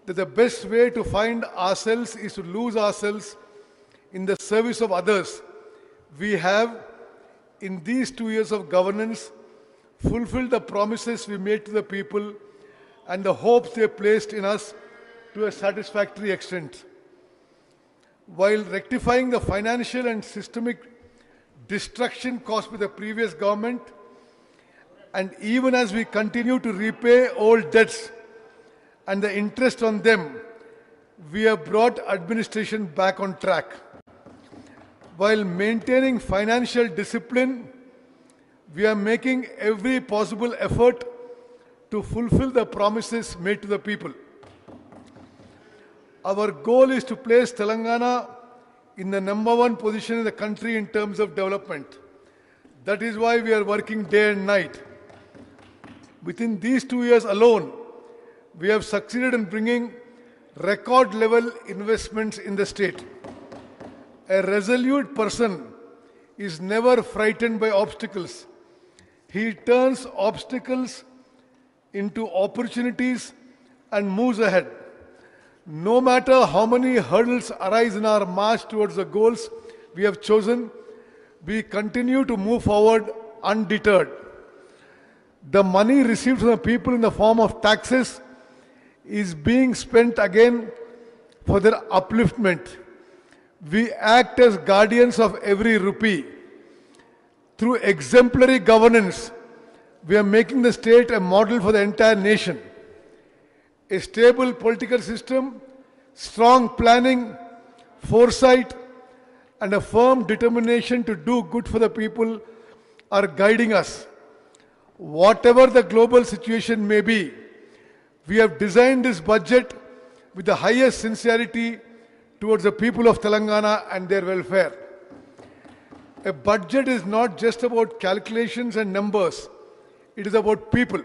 that the best way to find ourselves is to lose ourselves in the service of others. We have, in these 2 years of governance, fulfilled the promises we made to the people and the hopes they placed in us to a satisfactory extent. While rectifying the financial and systemic destruction caused by the previous government, and even as we continue to repay old debts and the interest on them, we have brought administration back on track. While maintaining financial discipline, we are making every possible effort to fulfill the promises made to the people. Our goal is to place Telangana in the #1 position in the country in terms of development. That is why we are working day and night. Within these 2 years alone, we have succeeded in bringing record level investments in the state. A resolute person is never frightened by obstacles. He turns obstacles into opportunities and moves ahead. No matter how many hurdles arise in our march towards the goals we have chosen, we continue to move forward undeterred. The money received from the people in the form of taxes is being spent again for their upliftment. We act as guardians of every rupee. Through exemplary governance, we are making the state a model for the entire nation. A stable political system, strong planning, foresight, and a firm determination to do good for the people are guiding us. Whatever the global situation may be, we have designed this budget with the highest sincerity towards the people of Telangana and their welfare. A budget is not just about calculations and numbers. It is about people.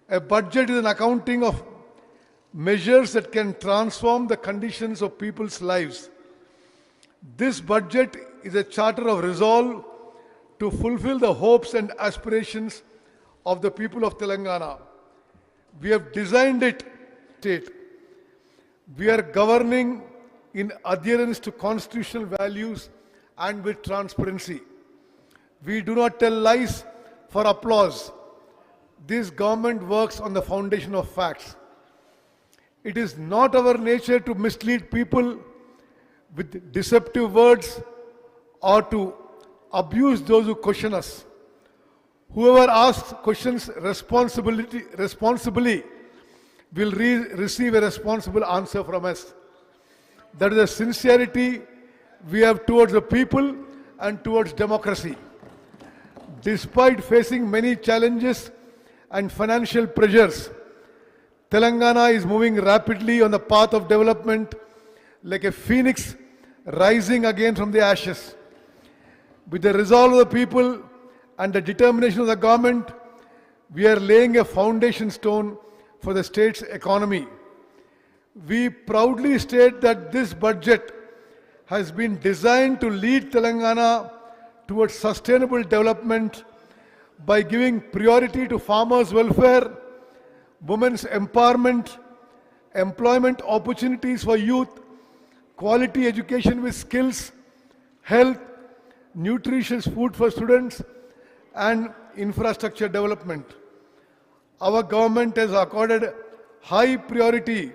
A budget is an accounting of measures that can transform the conditions of people's lives. This budget is a charter of resolve to fulfill the hopes and aspirations of the people of Telangana. We have designed it state. We are governing in adherence to constitutional values and with transparency. We do not tell lies for applause. This government works on the foundation of facts. It is not our nature to mislead people with deceptive words or to abuse those who question us. Whoever asks questions responsibly will receive a responsible answer from us. That is the sincerity we have towards the people and towards democracy. Despite facing many challenges and financial pressures, Telangana is moving rapidly on the path of development like a phoenix rising again from the ashes. With the resolve of the people and the determination of the government, we are laying a foundation stone for the state's economy. We proudly state that this budget has been designed to lead Telangana towards sustainable development by giving priority to farmers' welfare, women's empowerment, employment opportunities for youth, quality education with skills, health, nutritious food for students, and infrastructure development. Our government has accorded high priority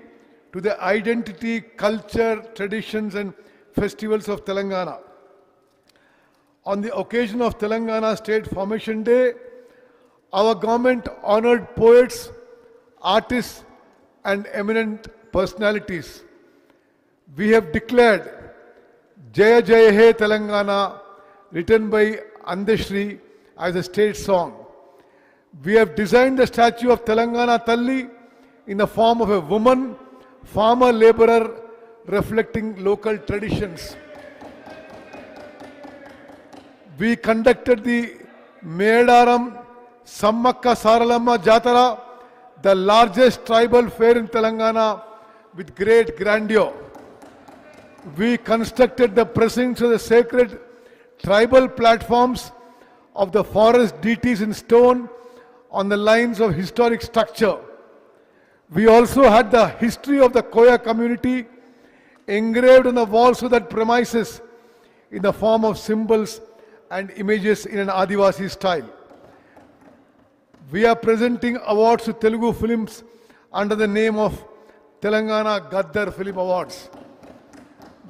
to the identity, culture, traditions, and festivals of Telangana. On the occasion of Telangana State Formation Day, our government honored poets, artists, and eminent personalities. We have declared Jaya Jaya He Telangana, written by Andeshri, as a state song. We have designed the statue of Telangana Talli in the form of a woman, farmer laborer, reflecting local traditions. We conducted the Medaram Sammakka Saralamma Jatara, the largest tribal fair in Telangana, with great grandeur. We constructed the precincts of the sacred tribal platforms of the forest deities in stone on the lines of historic structure. We also had the history of the Koya community engraved on the walls of that premises in the form of symbols and images in an Adivasi style. We are presenting awards to Telugu films under the name of Telangana Gaddar Film Awards.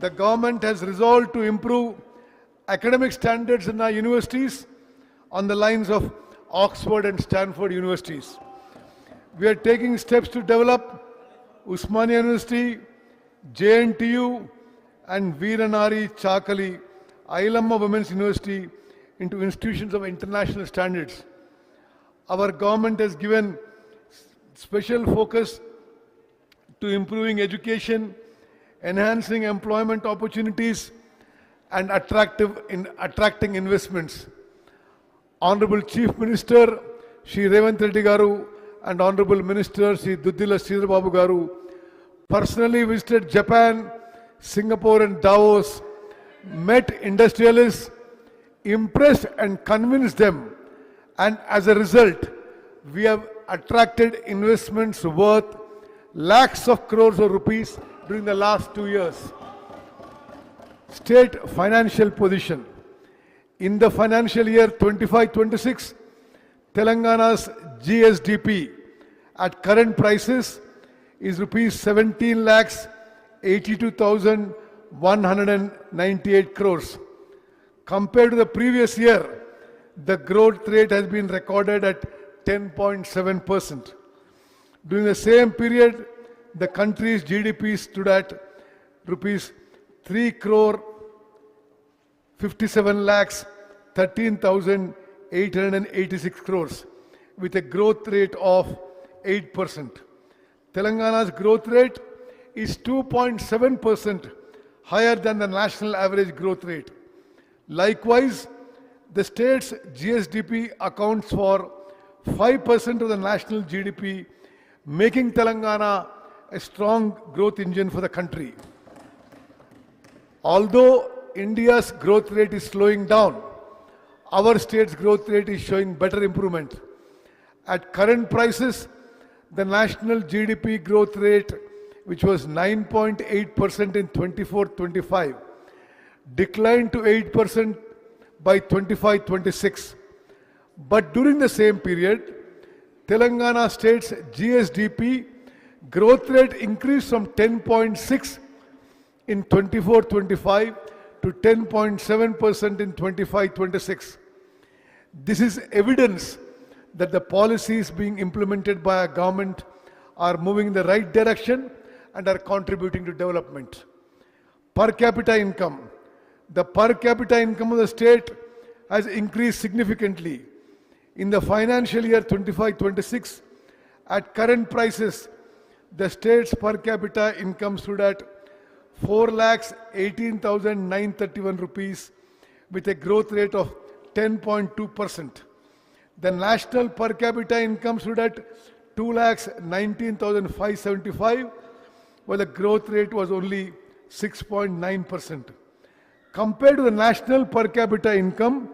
The government has resolved to improve academic standards in our universities on the lines of Oxford and Stanford universities. We are taking steps to develop Usmania University, JNTU, and Veeranari Chakali, Ailamma Women's University into institutions of international standards. Our government has given special focus to improving education, enhancing employment opportunities, and attracting investments. Honorable Chief Minister Shri Revanth Reddy Garu and Honorable Minister Shri Duddila Sridhar Babu Garu personally visited Japan, Singapore and Davos, met industrialists, impressed and convinced them, and as a result, we have attracted investments worth lakhs of crores of rupees during the last 2 years. State financial position. In the financial year 25-26, Telangana's GSDP at current prices is rupees 17 lakhs 82,198 crores. Compared to the previous year, the growth rate has been recorded at 10.7%. During the same period, the country's GDP stood at rupees 3 crore 57 lakhs 13,886 crores with a growth rate of 8%. Telangana's growth rate is 2.7% higher than the national average growth rate. Likewise, the state's GSDP accounts for 5% of the national GDP, making Telangana a strong growth engine for the country. Although India's growth rate is slowing down, our state's growth rate is showing better improvement. At current prices, the national GDP growth rate, which was 9.8% in 24-25, declined to 8% by 25-26. But during the same period, Telangana state's GSDP growth rate increased from 10.6 in 24-25 to 10.7% in 25-26. This is evidence that the policies being implemented by our government are moving in the right direction and are contributing to development. Per capita income. The per capita income of the state has increased significantly. In the financial year 25-26, at current prices, the state's per capita income stood at 4,18,931 rupees with a growth rate of 10.2%. The national per capita income stood at 2,19,575, while the growth rate was only 6.9%. Compared to the national per capita income,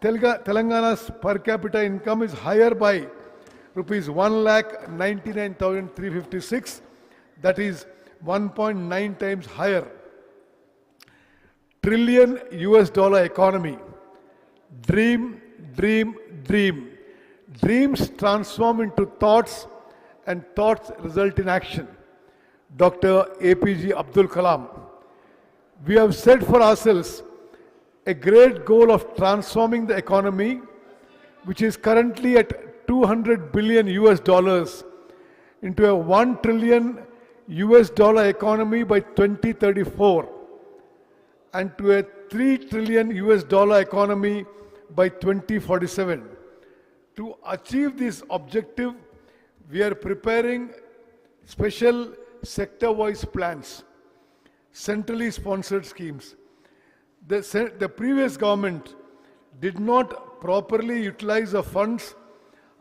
Telangana's per capita income is higher by rupees 1,99,356, that is 1.9 times higher. Trillion US dollar economy. Dream, dream, dream. Dreams transform into thoughts and thoughts result in action. Dr. APJ Abdul Kalam. We have set for ourselves a great goal of transforming the economy, which is currently at 200 billion US dollars, into a 1 trillion US dollar economy by 2034 and to a 3 trillion US dollar economy by 2047. To achieve this objective, we are preparing special sector-wise plans, centrally sponsored schemes. The previous government did not properly utilize the funds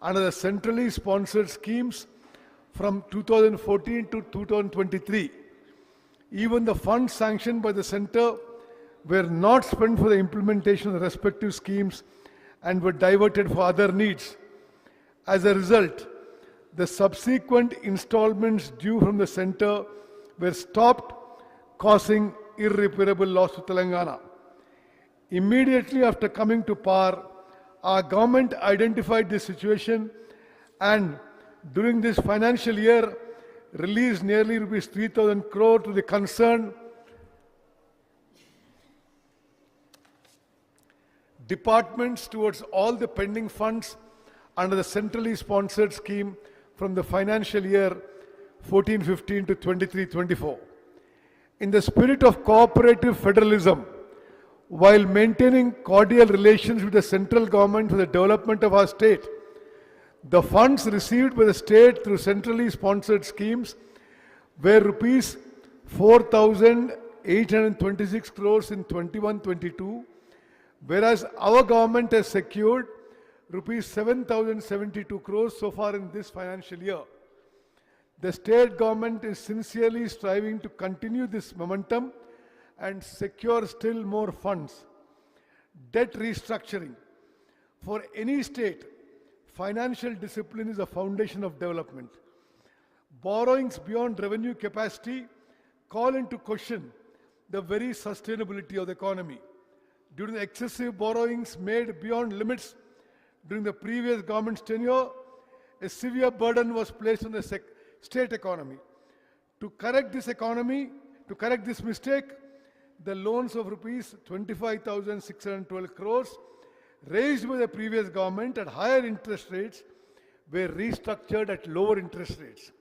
under the centrally sponsored schemes from 2014 to 2023. Even the funds sanctioned by the center were not spent for the implementation of the respective schemes and were diverted for other needs. As a result, The subsequent installments due from the center were stopped, causing irreparable loss to Telangana. Immediately after coming to power, our government identified this situation and during this financial year released nearly rupees 3,000 crore to the concerned departments towards all the pending funds under the centrally sponsored scheme from the financial year 14-15 to 23-24. In the spirit of cooperative federalism, while maintaining cordial relations with the central government for the development of our state, the funds received by the state through centrally sponsored schemes were rupees 4,826 crores in 21-22, whereas our government has secured rupees 7,072 crores so far in this financial year. The state government is sincerely striving to continue this momentum and secure still more funds. Debt restructuring. For any state, financial discipline is a foundation of development. Borrowings beyond revenue capacity call into question the very sustainability of the economy. Due to the excessive borrowings made beyond limits during the previous government's tenure, a severe burden was placed on the state economy. To correct this mistake, the loans of rupees 25,612 crores raised by the previous government at higher interest rates were restructured at lower interest rates.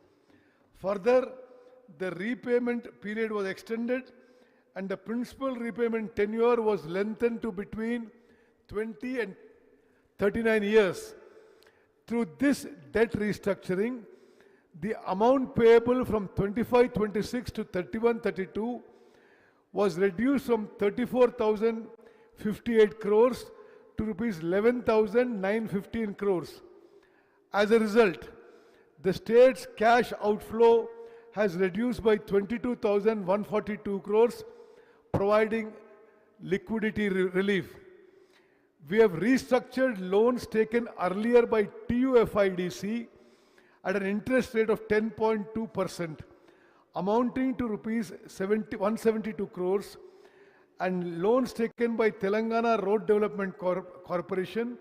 Further, the repayment period was extended and the principal repayment tenure was lengthened to between 20 and 39 years. Through this debt restructuring, the amount payable from 25-26 to 31-32 was reduced from 34,058 crores to rupees 11,915 crores. As a result, the state's cash outflow has reduced by 22,142 crores, providing liquidity relief. We have restructured loans taken earlier by TUFIDC at an interest rate of 10.2%, amounting to rupees 172 crores, and loans taken by Telangana Road Development Corporation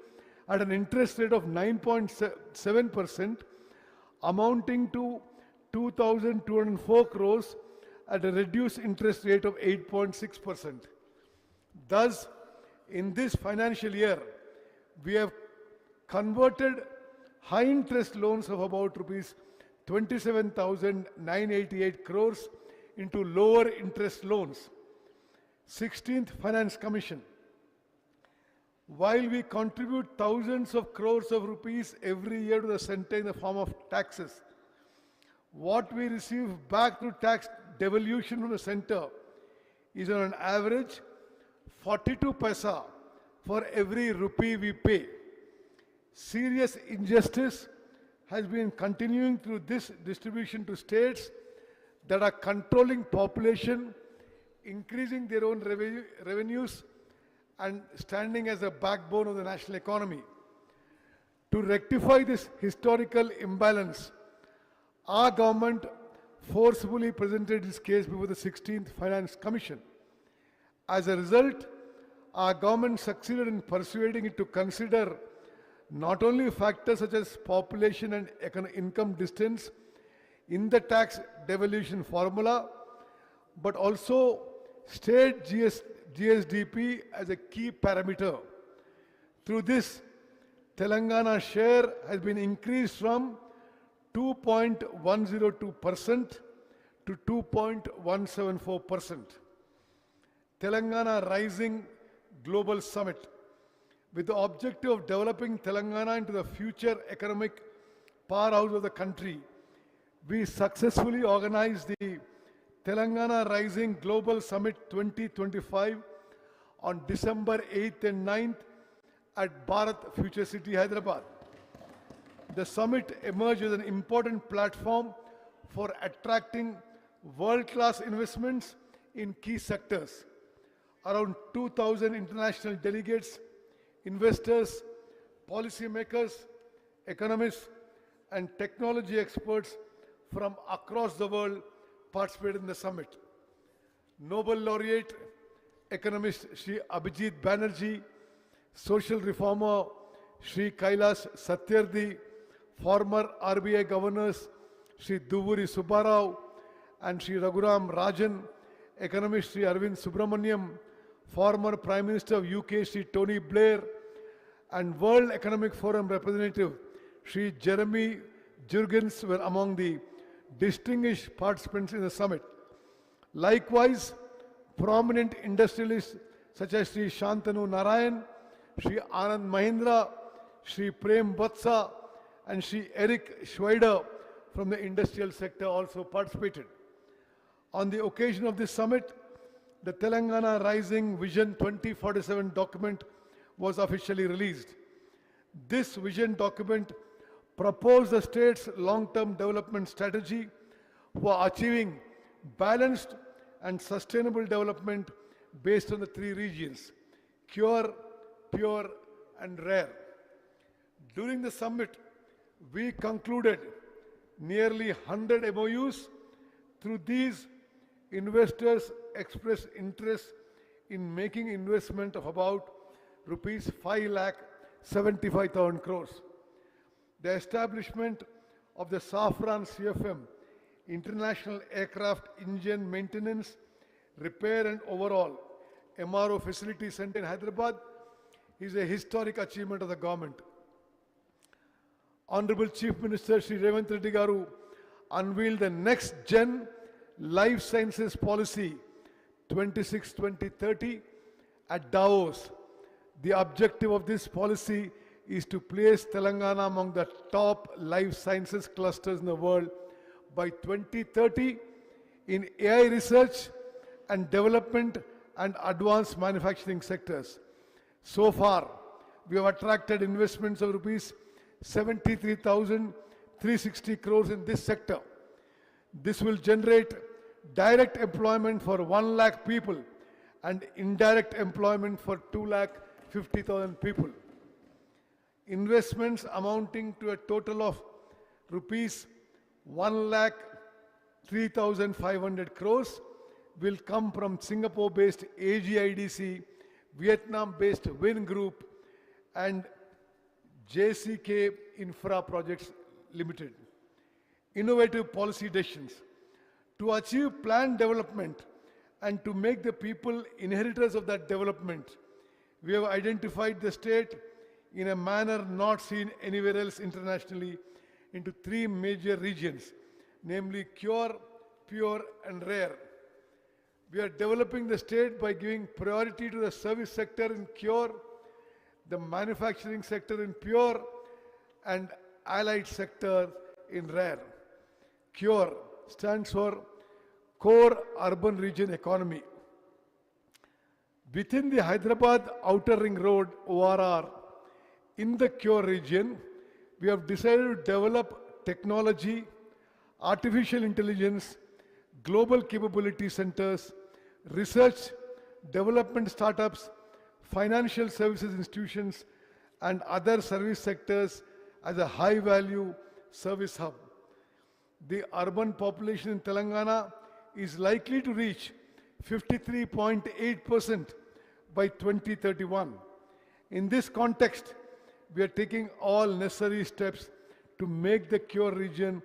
at an interest rate of 9.7%, amounting to 2,204 crores at a reduced interest rate of 8.6%. Thus, in this financial year, we have converted high interest loans of about rupees 27,988 crores into lower interest loans. 16th Finance Commission. While we contribute thousands of crores of rupees every year to the center in the form of taxes, what we receive back through tax devolution from the center is on an average 42 paisa for every rupee we pay. Serious injustice has been continuing through this distribution to states that are controlling population, increasing their own revenues, and standing as a backbone of the national economy. To rectify this historical imbalance, our government forcefully presented its case before the 16th Finance Commission. As a result, our government succeeded in persuading it to consider not only factors such as population and income distance in the tax devolution formula, but also state GSDP as a key parameter. Through this, Telangana's share has been increased from 2.102% to 2.174%. Telangana Rising Global Summit. With the objective of developing Telangana into the future economic powerhouse of the country, we successfully organized the Telangana Rising Global Summit 2025 on December 8th and 9th at Bharat Future City, Hyderabad. The summit emerged as an important platform for attracting world-class investments in key sectors. Around 2,000 international delegates, investors, policymakers, economists, and technology experts from across the world participated in the summit. Nobel laureate, economist Sri Abhijit Banerjee, social reformer Sri Kailash Satyarthi, former RBI governors Sri Duvuri Subbarao and Sri Raghuram Rajan, economist Sri Arvind Subramaniam, former Prime Minister of UK Sri Tony Blair, and World Economic Forum representative Sri Jeremy Jurgens were among the distinguished participants in the summit. Likewise, prominent industrialists such as Sri Shantanu Narayan, Sri Anand Mahindra, Sri Prem Vatsa, and Sri Eric Schweider from the industrial sector also participated. On the occasion of this summit, the Telangana Rising Vision 2047 document was officially released. This vision document proposed the state's long-term development strategy for achieving balanced and sustainable development based on the three regions: cure, pure, and rare. During the summit, we concluded nearly 100 MOUs. Through these, investors expressed interest in making investment of about rupees 5,75,000 crores. The establishment of the Safran CFM, International Aircraft Engine Maintenance, Repair and Overall MRO Facility Center in Hyderabad is a historic achievement of the government. Honorable Chief Minister Sri Revanth Reddy Garu unveiled the next gen life sciences policy 26-2030 at Davos. The objective of this policy is to place Telangana among the top life sciences clusters in the world by 2030 in AI research and development and advanced manufacturing sectors. So far, we have attracted investments of rupees 73,360 crores in this sector. This will generate direct employment for 1 lakh people and indirect employment for 2,50,000 people. Investments amounting to a total of rupees 1,03,500 crores will come from Singapore-based AGIDC, Vietnam-based Win Group, and JCK Infra Projects Limited. Innovative policy decisions. To achieve planned development and to make the people inheritors of that development, we have identified the state in a manner not seen anywhere else internationally into three major regions, namely cure, pure, and rare. We are developing the state by giving priority to the service sector in cure, the manufacturing sector in pure, and allied sector in rare. Cure stands for Core Urban Region Economy. Within the Hyderabad Outer Ring Road ORR, in the Cure region, we have decided to develop technology, artificial intelligence, global capability centers, research, development startups, financial services institutions, and other service sectors as a high-value service hub. The urban population in Telangana is likely to reach 53.8% by 2031. In this context, we are taking all necessary steps to make the Cure region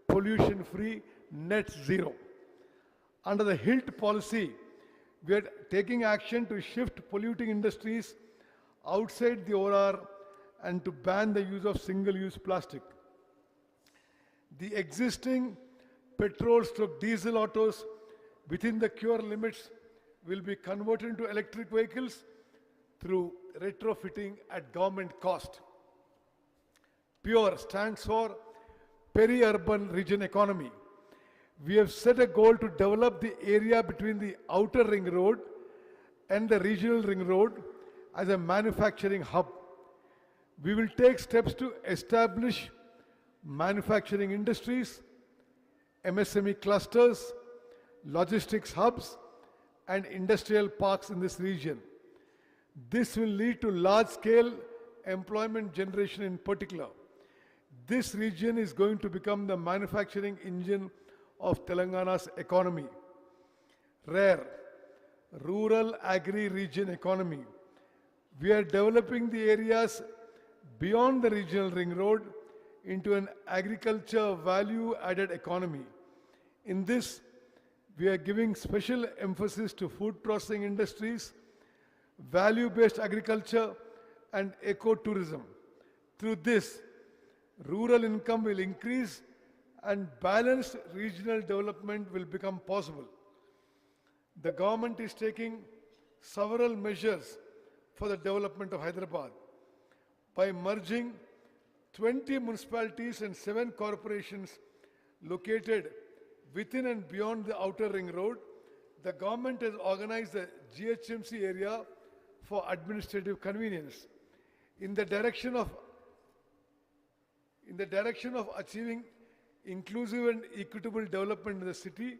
pollution-free, net zero. Under the HILT policy, we are taking action to shift polluting industries outside the ORR and to ban the use of single-use plastic. The existing petrol/diesel autos within the Cure limits will be converted into electric vehicles through retrofitting at government cost. PURE stands for Peri-Urban Region Economy. We have set a goal to develop the area between the Outer Ring Road and the Regional Ring Road as a manufacturing hub. We will take steps to establish manufacturing industries, MSME clusters, logistics hubs, and industrial parks in this region. This will lead to large-scale employment generation in particular. This region is going to become the manufacturing engine of Telangana's economy. Rare, rural agri-region economy. We are developing the areas beyond the regional ring road into an agriculture value-added economy. In this, we are giving special emphasis to food processing industries, value-based agriculture, and ecotourism. Through this, rural income will increase and balanced regional development will become possible. The government is taking several measures for the development of Hyderabad by merging 20 municipalities and 7 corporations located within and beyond the outer ring road. The government has organized the GHMC area for administrative convenience. In the direction of achieving inclusive and equitable development in the city,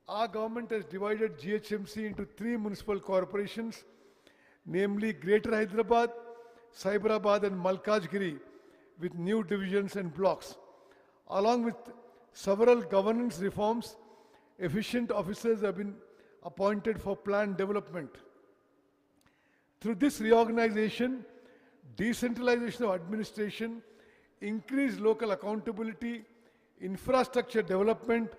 our government has divided GHMC into 3 municipal corporations, namely Greater Hyderabad, Cyberabad and Malkajgiri, with new divisions and blocks. Along with several governance reforms, efficient officers have been appointed for plan development. Through this reorganization, decentralization of administration, increased local accountability, infrastructure development,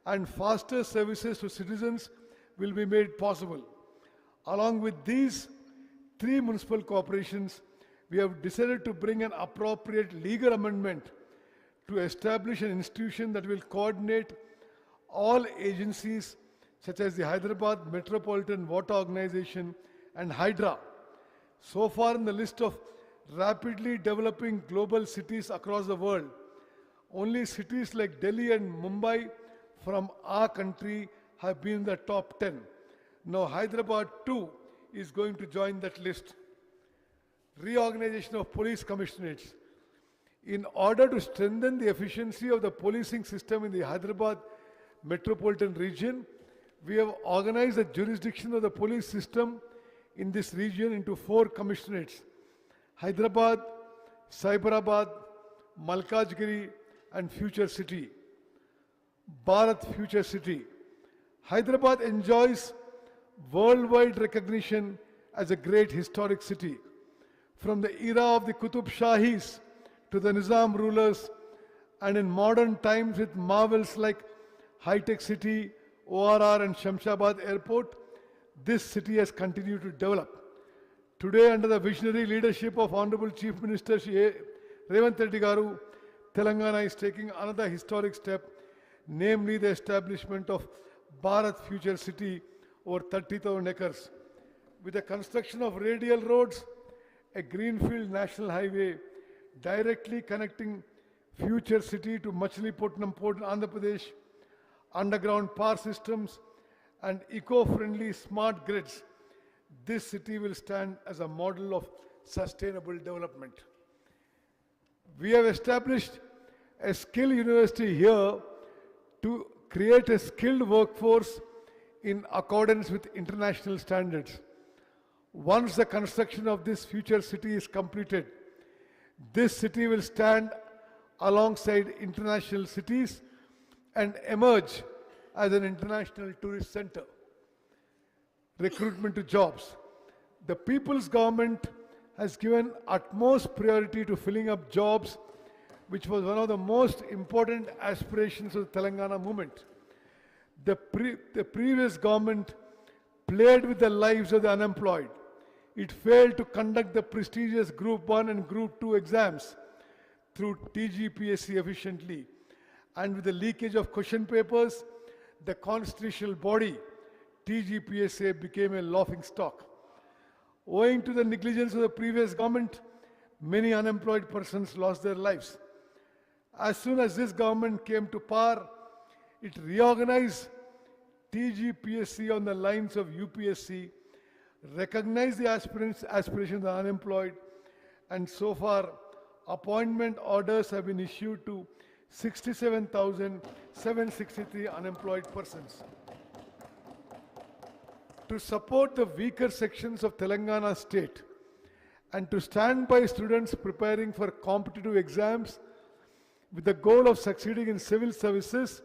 and faster services to citizens will be made possible. Along with these 3 municipal corporations, we have decided to bring an appropriate legal amendment to establish an institution that will coordinate all agencies such as the Hyderabad Metropolitan Water Organization and Hydra. So far in the list of rapidly developing global cities across the world, only cities like Delhi and Mumbai from our country have been in the top 10. Now Hyderabad too is going to join that list. Reorganization of police commissionates. In order to strengthen the efficiency of the policing system in the Hyderabad metropolitan region, we have organized the jurisdiction of the police system in this region into 4 commissionates: Hyderabad, Cyberabad, Malkajgiri, and Future City. Bharat Future City. Hyderabad enjoys worldwide recognition as a great historic city. From the era of the Qutub Shahis to the Nizam rulers, and in modern times with marvels like high-tech city, ORR and Shamshabad Airport, this city has continued to develop. Today, under the visionary leadership of Honorable Chief Minister Shri Revanth Reddy Garu, Telangana is taking another historic step, namely the establishment of Bharat Future City over 30,000 acres. With the construction of radial roads, a greenfield national highway directly connecting Future City to Machilipatnam Port in Andhra Pradesh, underground power systems, and eco-friendly smart grids, this city will stand as a model of sustainable development. We have established a skill university here to create a skilled workforce in accordance with international standards. Once the construction of this future city is completed, this city will stand alongside international cities and emerge as an international tourist center. Recruitment to jobs. The people's government has given utmost priority to filling up jobs, which was one of the most important aspirations of the Telangana movement. The previous government played with the lives of the unemployed. It failed to conduct the prestigious Group 1 and Group 2 exams through TGPSC efficiently. And with the leakage of question papers, the constitutional body, TGPSA, became a laughing stock. Owing to the negligence of the previous government, many unemployed persons lost their lives. As soon as this government came to power, it reorganized TGPSC on the lines of UPSC, recognized the aspirations of the unemployed, and so far, appointment orders have been issued to 67,763 unemployed persons. To support the weaker sections of Telangana state and to stand by students preparing for competitive exams, With the goal of succeeding in civil services,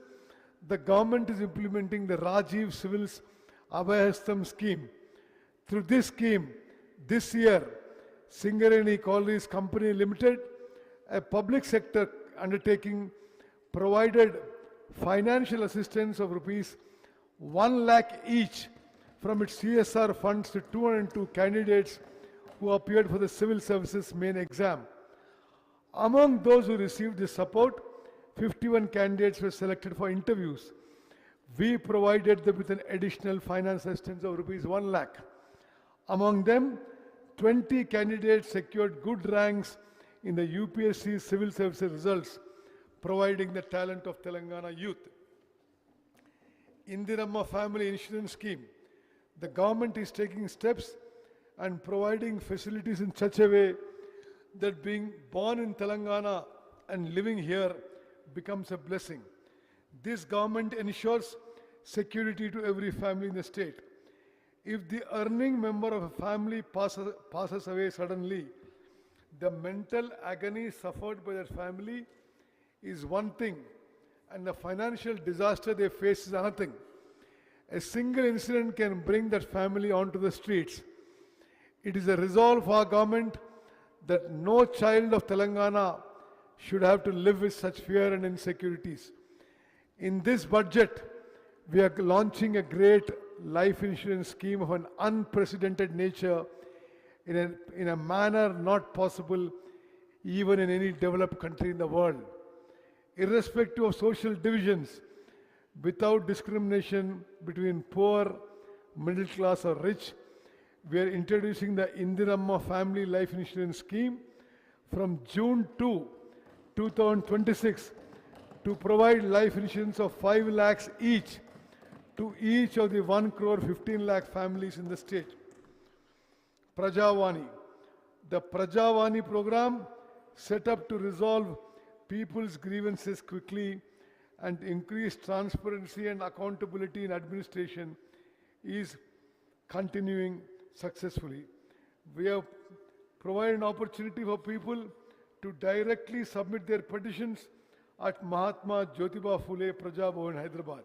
the government is implementing the Rajiv Civils Abhayastam scheme. Through this scheme, this year, Singareni Collieries Company Limited, a public sector undertaking, provided financial assistance of rupees 1 lakh each from its CSR funds to 202 candidates who appeared for the civil services main exam. Among those who received this support, 51 candidates were selected for interviews. We provided them with an additional finance assistance of rupees 1 lakh. Among them, 20 candidates secured good ranks in the UPSC civil services results, providing the talent of Telangana youth. Indiramma Family Insurance Scheme. The government is taking steps and providing facilities in such a way that being born in Telangana and living here becomes a blessing. This government ensures security to every family in the state. If the earning member of a family passes away suddenly, the mental agony suffered by that family is one thing, and the financial disaster they face is another thing. A single incident can bring that family onto the streets. It is a resolve of our government that no child of Telangana should have to live with such fear and insecurities. In this budget, we are launching a great life insurance scheme of an unprecedented nature in a manner not possible even in any developed country in the world. Irrespective of social divisions, without discrimination between poor, middle class or rich, we are introducing the Indiramma Family Life Insurance Scheme from June 2, 2026 to provide life insurance of 5 lakhs each to each of the 1 crore 15 lakh families in the state. Prajavani. The Prajavani program, set up to resolve people's grievances quickly and increase transparency and accountability in administration, is continuing successfully. We have provided an opportunity for people to directly submit their petitions at Mahatma Jyotiba Phule Praja Bhavan, Hyderabad.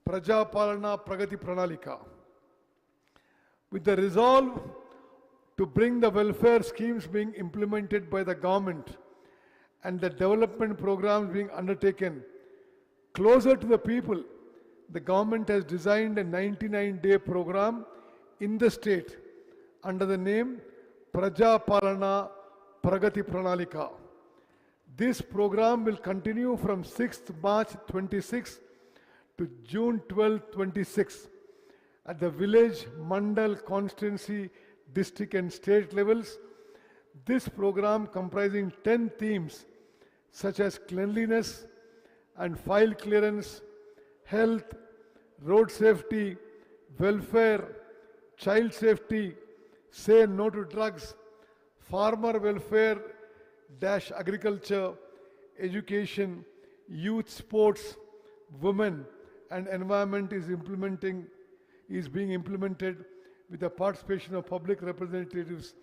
Praja Palana Pragati Pranalika. With the resolve to bring the welfare schemes being implemented by the government and the development programs being undertaken closer to the people, the government has designed a 99-day program in the state under the name Praja Palana Pragati Pranalika. This program will continue from 6th March 26 to June 12, 26 at the village, mandal, constituency, district and state levels. This program, comprising 10 themes such as cleanliness and file clearance, health, road safety, welfare, child safety, say no to drugs, farmer welfare dash agriculture, education, youth sports, women and environment is being implemented with the participation of public representatives,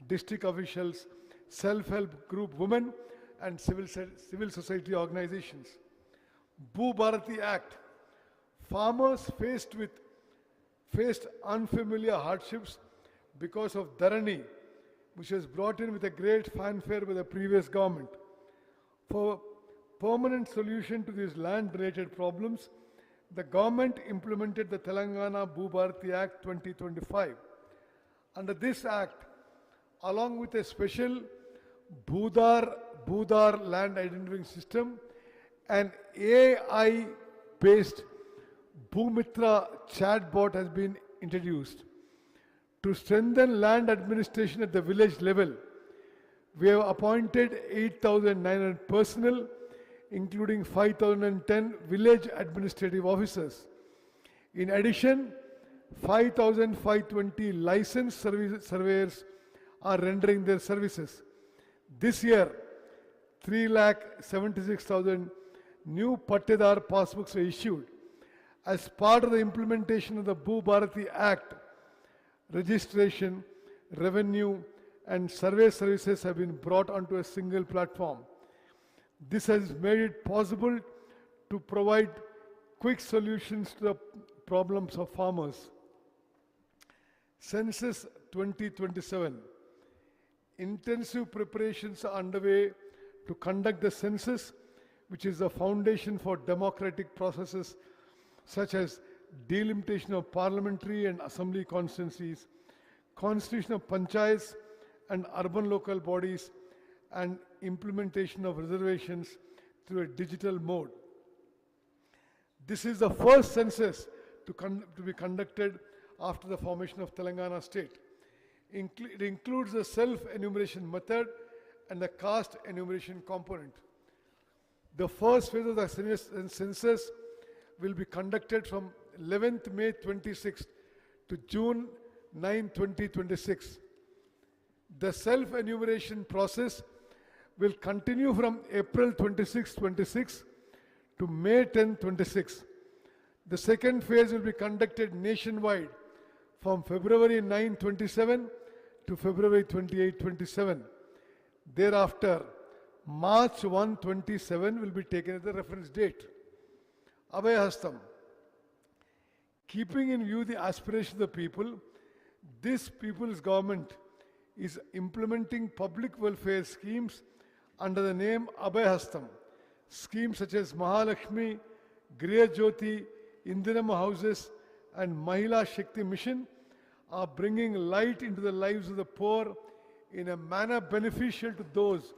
district officials, self-help group women and civil society organizations. Bhu Bharati Act. Farmers faced unfamiliar hardships because of Dharani, which was brought in with a great fanfare by the previous government. For permanent solution to these land-related problems, the government implemented the Telangana Bhu Bharati Act 2025. Under this act, along with a special Bhudar land identifying system, an AI-based Bhumitra chatbot has been introduced. To strengthen land administration at the village level, we have appointed 8,900 personnel, including 5,010 village administrative officers. In addition, 5,520 licensed surveyors are rendering their services. This year, 3,76,000 new Pattedar passbooks were issued. As part of the implementation of the Bhu Bharati Act, registration, revenue, and survey services have been brought onto a single platform. This has made it possible to provide quick solutions to the problems of farmers. Census 2027. Intensive preparations are underway to conduct the census, which is the foundation for democratic processes such as delimitation of parliamentary and assembly constituencies, constitution of panchayats and urban local bodies, and implementation of reservations through a digital mode. This is the first census to be conducted after the formation of Telangana state. It includes the self-enumeration method and the caste enumeration component. The first phase of the census will be conducted from 11th May 26 to June 9, 2026. The self-enumeration process will continue from April 26, 26 to May 10, 26. The second phase will be conducted nationwide from February 9, 27 to February 28, 27. Thereafter, March 1, 27 will be taken as the reference date. Abhayahastam. Keeping in view the aspirations of the people, this people's government is implementing public welfare schemes under the name Abhayahastam. Schemes such as Mahalakshmi, Griha Jyoti, Indiram houses, and Mahila Shakti Mission are bringing light into the lives of the poor in a manner beneficial to those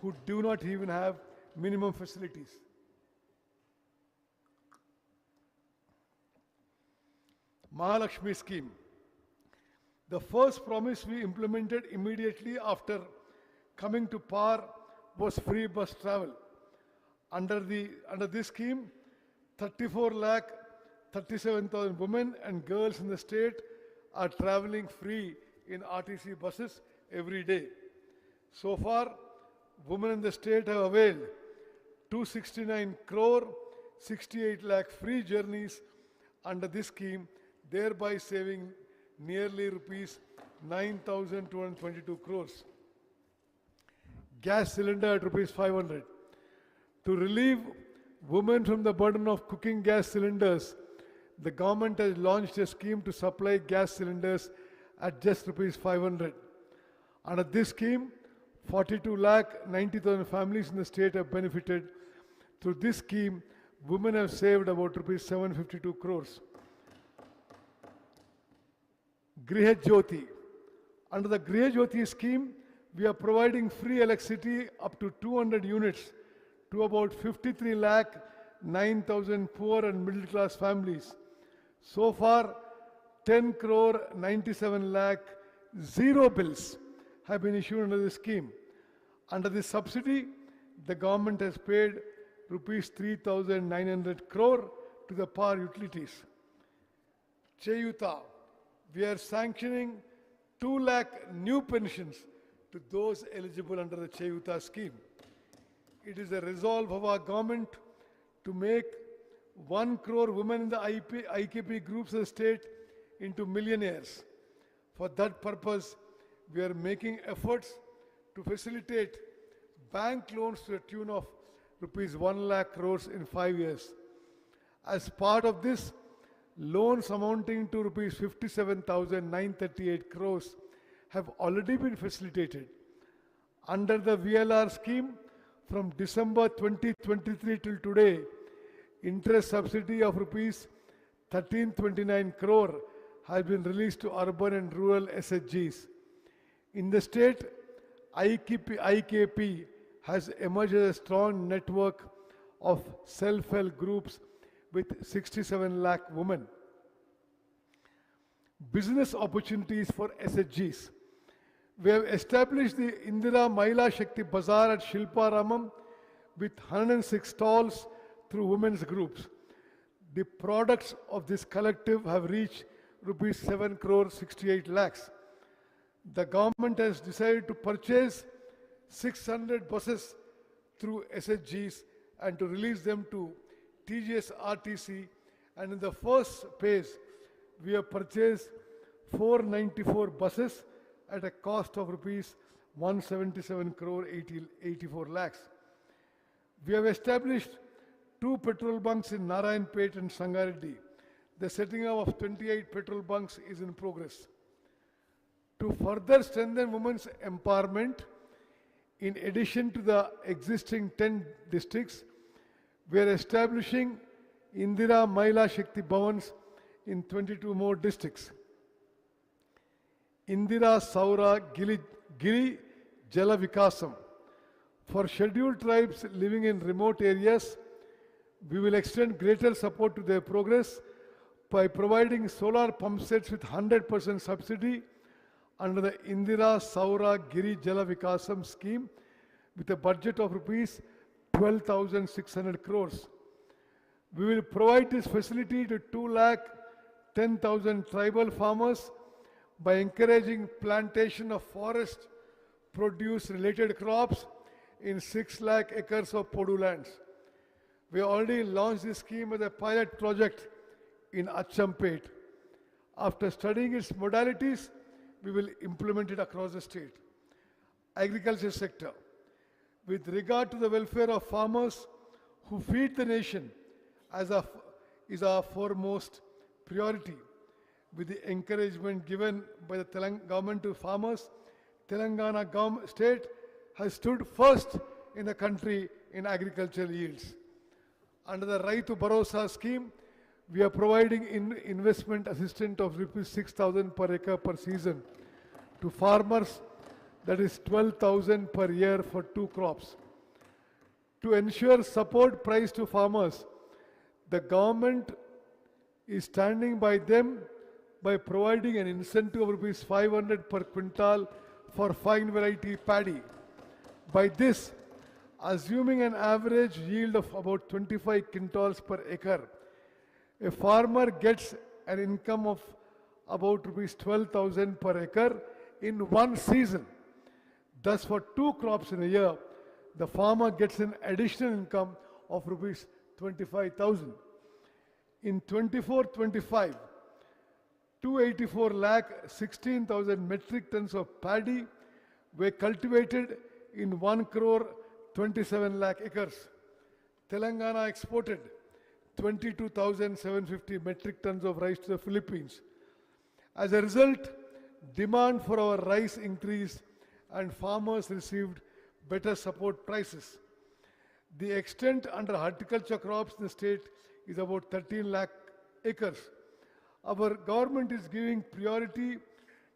who do not even have minimum facilities. Mahalakshmi scheme. The first promise we implemented immediately after coming to power was free bus travel. Under this scheme, 34 lakh 37,000 women and girls in the state are traveling free in RTC buses every day. So far, women in the state have availed 269 crore 68 lakh free journeys under this scheme, thereby saving nearly rupees 9,222 crores. Gas cylinder at rupees 500. To relieve women from the burden of cooking gas cylinders, the government has launched a scheme to supply gas cylinders at just rupees 500. Under this scheme, 42 lakh 90,000 families in the state have benefited. Through this scheme, women have saved about rupees 752 crores. Griha Jyoti. Under the Griha Jyoti scheme, we are providing free electricity up to 200 units to about 53 lakh 9,000 poor and middle class families. So far, 10 crore 97 lakh zero bills have been issued under this scheme. Under this subsidy, the government has paid rupees 3,900 crore to the power utilities. Cheyuta. We are sanctioning 2 lakh new pensions to those eligible under the Cheyuta scheme. It is a resolve of our government to make 1 crore women in the IKP groups of the state into millionaires. For that purpose, we are making efforts to facilitate bank loans to the tune of rupees 1 lakh crores in 5 years. As part of this, loans amounting to rupees 57,938 crores have already been facilitated. Under the VLR scheme, from December 2023 till today, interest subsidy of rupees 1329 crore has been released to urban and rural SHGs. In the state, IKP has emerged as a strong network of self-help groups with 67 lakh women. Business opportunities for SHGs. We have established the Indira Mahila Shakti Bazaar at Shilparamam with 106 stalls through women's groups. The products of this collective have reached rupees 7 crore 68 lakhs. The government has decided to purchase 600 buses through SHGs and to release them to TGS RTC, and in the first phase, we have purchased 494 buses at a cost of rupees 177 crore 84 lakhs. We have established 2 petrol bunks in Narayanpet and Sangareddy. The setting up of 28 petrol bunks is in progress. To further strengthen women's empowerment, in addition to the existing 10 districts, we are establishing Indira Mahila Shakti Bhavans in 22 more districts. Indira Saura Giri Jala Vikasam. For scheduled tribes living in remote areas, we will extend greater support to their progress by providing solar pump sets with 100% subsidy under the Indira Saura Giri Jala Vikasam scheme with a budget of rupees 12,600 crores. We will provide this facility to 2,10,000 tribal farmers by encouraging plantation of forest produce related crops in 6 lakh acres of Podu lands. We already launched this scheme as a pilot project in Achampet. After studying its modalities, we will implement it across the state. Agriculture sector. With regard to the welfare of farmers who feed the nation is our foremost priority. With the encouragement given by the government to farmers, Telangana state has stood first in the country in agricultural yields. Under the Raitu Bharosa scheme, we are providing investment assistance of rupees 6,000 per acre per season to farmers, that is 12,000 per year for 2 crops. To ensure support price to farmers, the government is standing by them by providing an incentive of rupees 500 per quintal for fine variety paddy. By this, assuming an average yield of about 25 quintals per acre, a farmer gets an income of about rupees 12,000 per acre in one season. Thus, for 2 crops in a year, the farmer gets an additional income of rupees 25,000. In 24-25, 284 lakh 16,000 metric tons of paddy were cultivated in 1 crore 27 lakh acres. Telangana exported 22,750 metric tons of rice to the Philippines. As a result, demand for our rice increased and farmers received better support prices. The extent under horticulture crops in the state is about 13 lakh acres. Our government is giving priority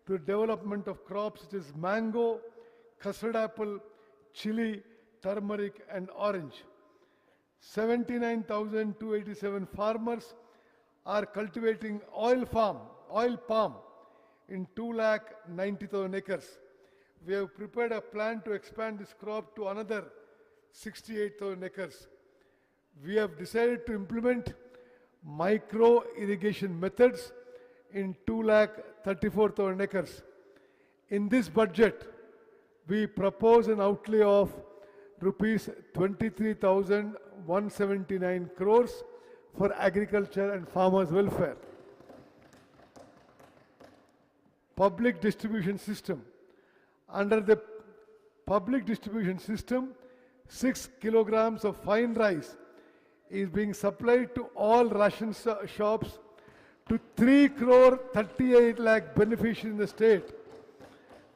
to the development of crops such as mango, custard apple, chili, turmeric and orange. 79,287 farmers are cultivating oil palm in 2,90,000 acres. We have prepared a plan to expand this crop to another 68,000 acres. We have decided to implement micro irrigation methods in 2,34,000 acres. In this budget, we propose an outlay of rupees 23,179 crores for agriculture and farmers' welfare. Public distribution system. Under the public distribution system, 6 kilograms of fine rice is being supplied to all ration shops to 3 crore 38 lakh beneficiaries in the state.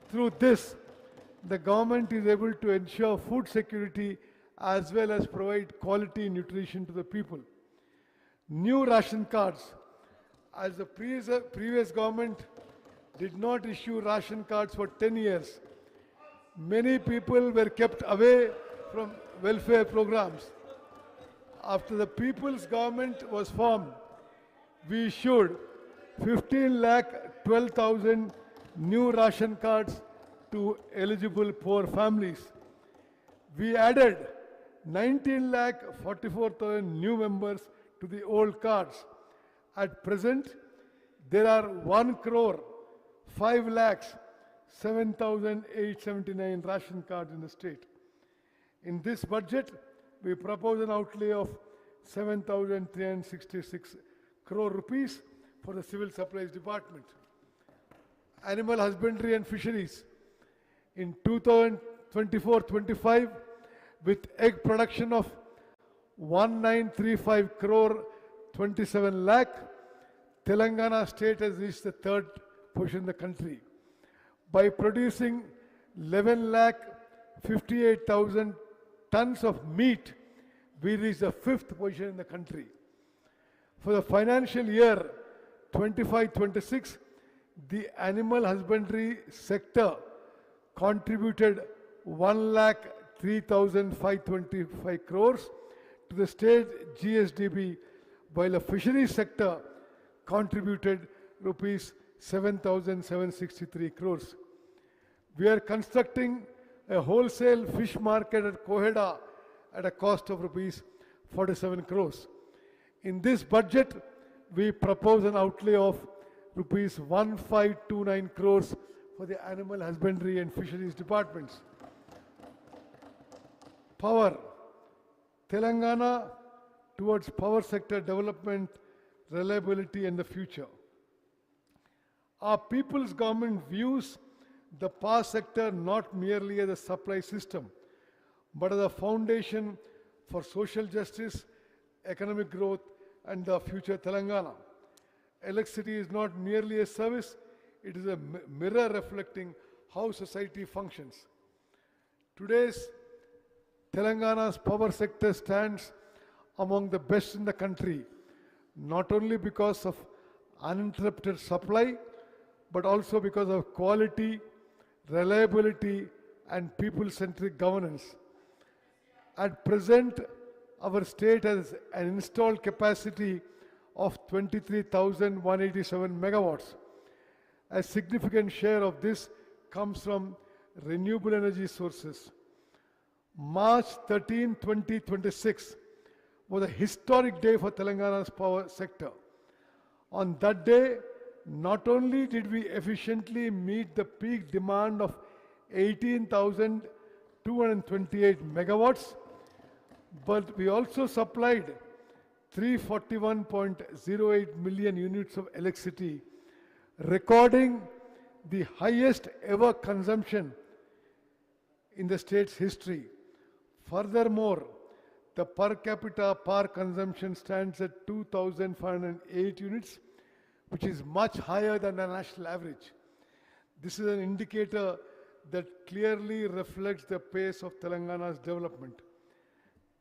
Through this, the government is able to ensure food security as well as provide quality nutrition to the people. New ration cards. As the previous government did not issue ration cards for 10 years, many people were kept away from welfare programs. After the people's government was formed, we issued 15 lakh 12,000 new ration cards to eligible poor families. We added 19 lakh 44,000 new members to the old cards. At present, there are 1 crore 5 lakhs 7,879 ration cards in the state. In this budget, we propose an outlay of 7,366 crore rupees for the Civil Supplies Department. Animal husbandry and fisheries. In 2024-25, With egg production of 1935 crore 27 lakh, Telangana state has reached the third position in the country. By producing 11 lakh 58,000 tons of meat, we reached the fifth position in the country. For the financial year 25-26, the animal husbandry sector contributed 1,03,525 crores to the state GSDP, while the fisheries sector contributed rupees 7,763 crores. We are constructing a wholesale fish market at Koheda at a cost of rupees 47 crores. In this budget, we propose an outlay of rupees 1529 crores for the animal husbandry and fisheries departments. Power. Telangana towards power sector development, reliability and the future. Our people's government views the power sector not merely as a supply system, but as a foundation for social justice, economic growth and the future Telangana. Electricity is not merely a service, it is a mirror reflecting how society functions. Today's Telangana's power sector stands among the best in the country, not only because of uninterrupted supply, but also because of quality, reliability, and people-centric governance. At present, our state has an installed capacity of 23,187 megawatts. A significant share of this comes from renewable energy sources. March 13, 2026 was a historic day for Telangana's power sector. On that day, not only did we efficiently meet the peak demand of 18,228 megawatts, but we also supplied 341.08 million units of electricity, recording the highest ever consumption in the state's history. Furthermore, the per capita power consumption stands at 2,508 units, which is much higher than the national average. This is an indicator that clearly reflects the pace of Telangana's development.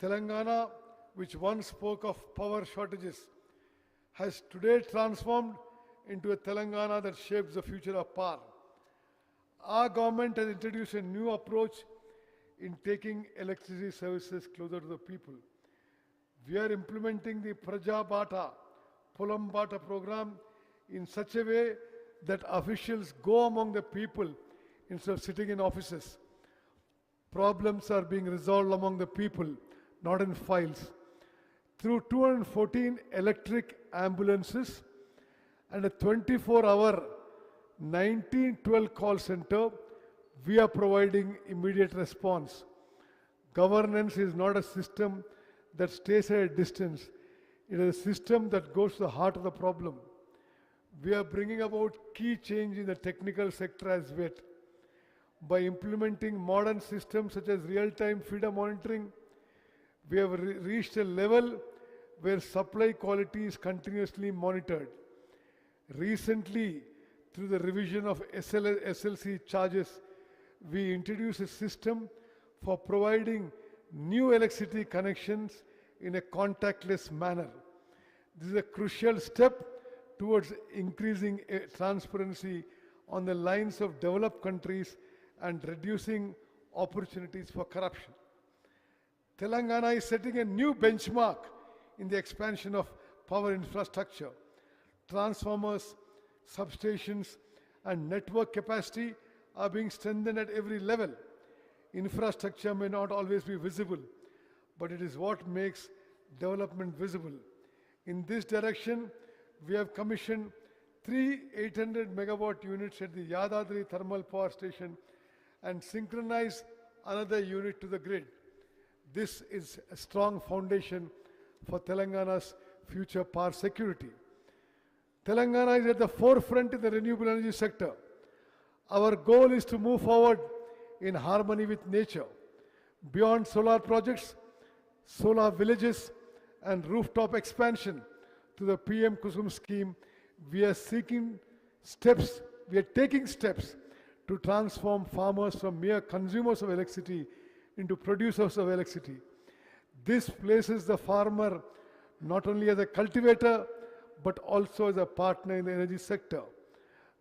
Telangana, which once spoke of power shortages, has today transformed into a Telangana that shapes the future of power. Our government has introduced a new approach in taking electricity services closer to the people. We are implementing the Praja Bata, Polam Bata program in such a way that officials go among the people instead of sitting in offices. Problems are being resolved among the people, not in files. Through 214 electric ambulances and a 24-hour 1912 call center, we are providing immediate response. Governance is not a system that stays at a distance. It is a system that goes to the heart of the problem. We are bringing about key change in the technical sector as well. By implementing modern systems such as real-time feeder monitoring, we have reached a level where supply quality is continuously monitored. Recently, through the revision of SLC charges, we introduced a system for providing new electricity connections in a contactless manner. This is a crucial step towards increasing transparency on the lines of developed countries and reducing opportunities for corruption. Telangana is setting a new benchmark in the expansion of power infrastructure. Transformers, substations, and network capacity are being strengthened at every level. Infrastructure may not always be visible, but it is what makes development visible. In this direction, we have commissioned 3 800 megawatt units at the Yadadri thermal power station and synchronized another unit to the grid. This is a strong foundation for Telangana's future power security. Telangana is at the forefront in the renewable energy sector. Our goal is to move forward in harmony with nature. Beyond solar projects, solar villages, and rooftop expansion to the PM Kusum scheme, we are taking steps to transform farmers from mere consumers of electricity into producers of electricity. This places the farmer not only as a cultivator, but also as a partner in the energy sector.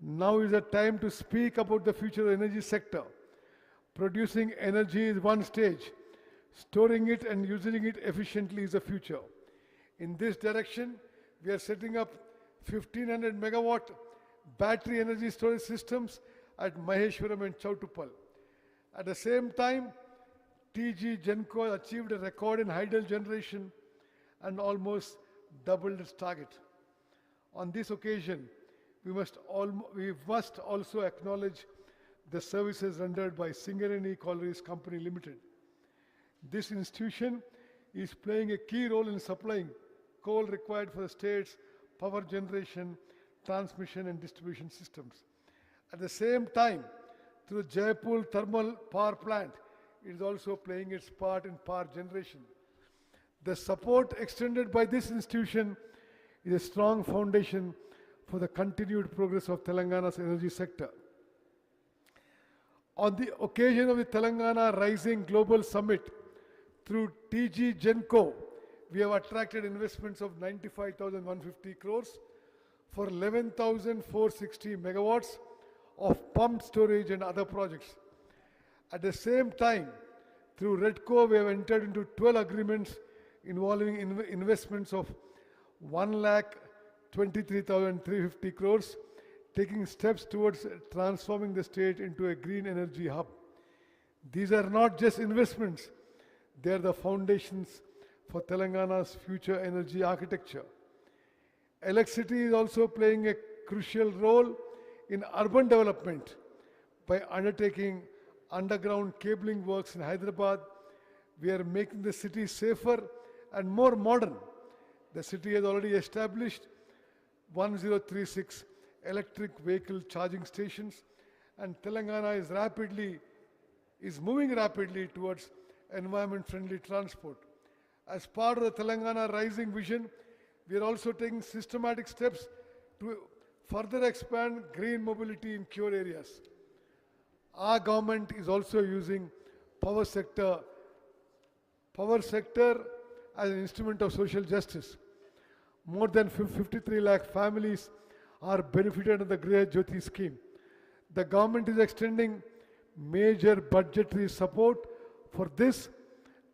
Now is the time to speak about the future of the energy sector. Producing energy is one stage. Storing it and using it efficiently is the future. In this direction, we are setting up 1500 megawatt battery energy storage systems at Maheshwaram and Chautupal. At the same time, TG Genco achieved a record in hydel generation and almost doubled its target. On this occasion, we must also acknowledge the services rendered by Singareni Collieries Company Limited. This institution is playing a key role in supplying coal required for the state's power generation, transmission and distribution systems. At the same time, through Jaipur Thermal Power Plant, it is also playing its part in power generation. The support extended by this institution is a strong foundation for the continued progress of Telangana's energy sector. On the occasion of the Telangana Rising Global Summit, through TG Genco, we have attracted investments of 95,150 crores for 11,460 megawatts of pumped storage and other projects. At the same time, through REDCO, we have entered into 12 agreements involving investments of 1,23,350 crores, taking steps towards transforming the state into a green energy hub. These are not just investments, they are the foundations for Telangana's future energy architecture. Electricity is also playing a crucial role in urban development. By undertaking underground cabling works in Hyderabad, we are making the city safer and more modern. The city has already established 1036 electric vehicle charging stations, and Telangana is moving rapidly towards environment-friendly transport. As part of the Telangana Rising Vision, we are also taking systematic steps to further expand green mobility in core areas. Our government is also using power sector as an instrument of social justice. More than 53 lakh families are benefited under the Griha Jyoti scheme. The government is extending major budgetary support for this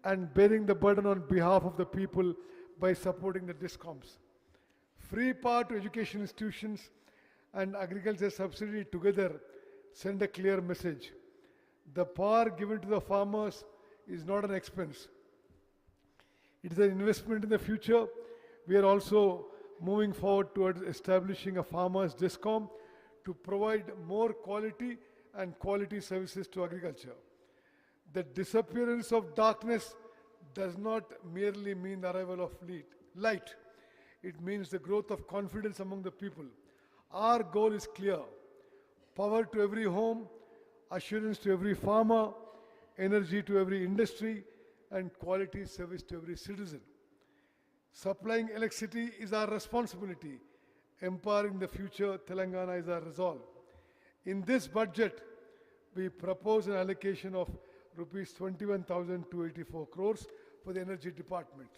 and bearing the burden on behalf of the people by supporting the DISCOMs. Free power to education institutions and agriculture subsidy together send a clear message. The power given to the farmers is not an expense. It is an investment in the future. We are also moving forward towards establishing a farmers DISCOM to provide more quality services to agriculture. The disappearance of darkness does not merely mean the arrival of light. It means the growth of confidence among the people. Our goal is clear: power to every home, assurance to every farmer, energy to every industry, and quality service to every citizen. Supplying electricity is our responsibility. Empowering the future Telangana is our resolve. In this budget, we propose an allocation of rupees 21,284 crores for the energy department.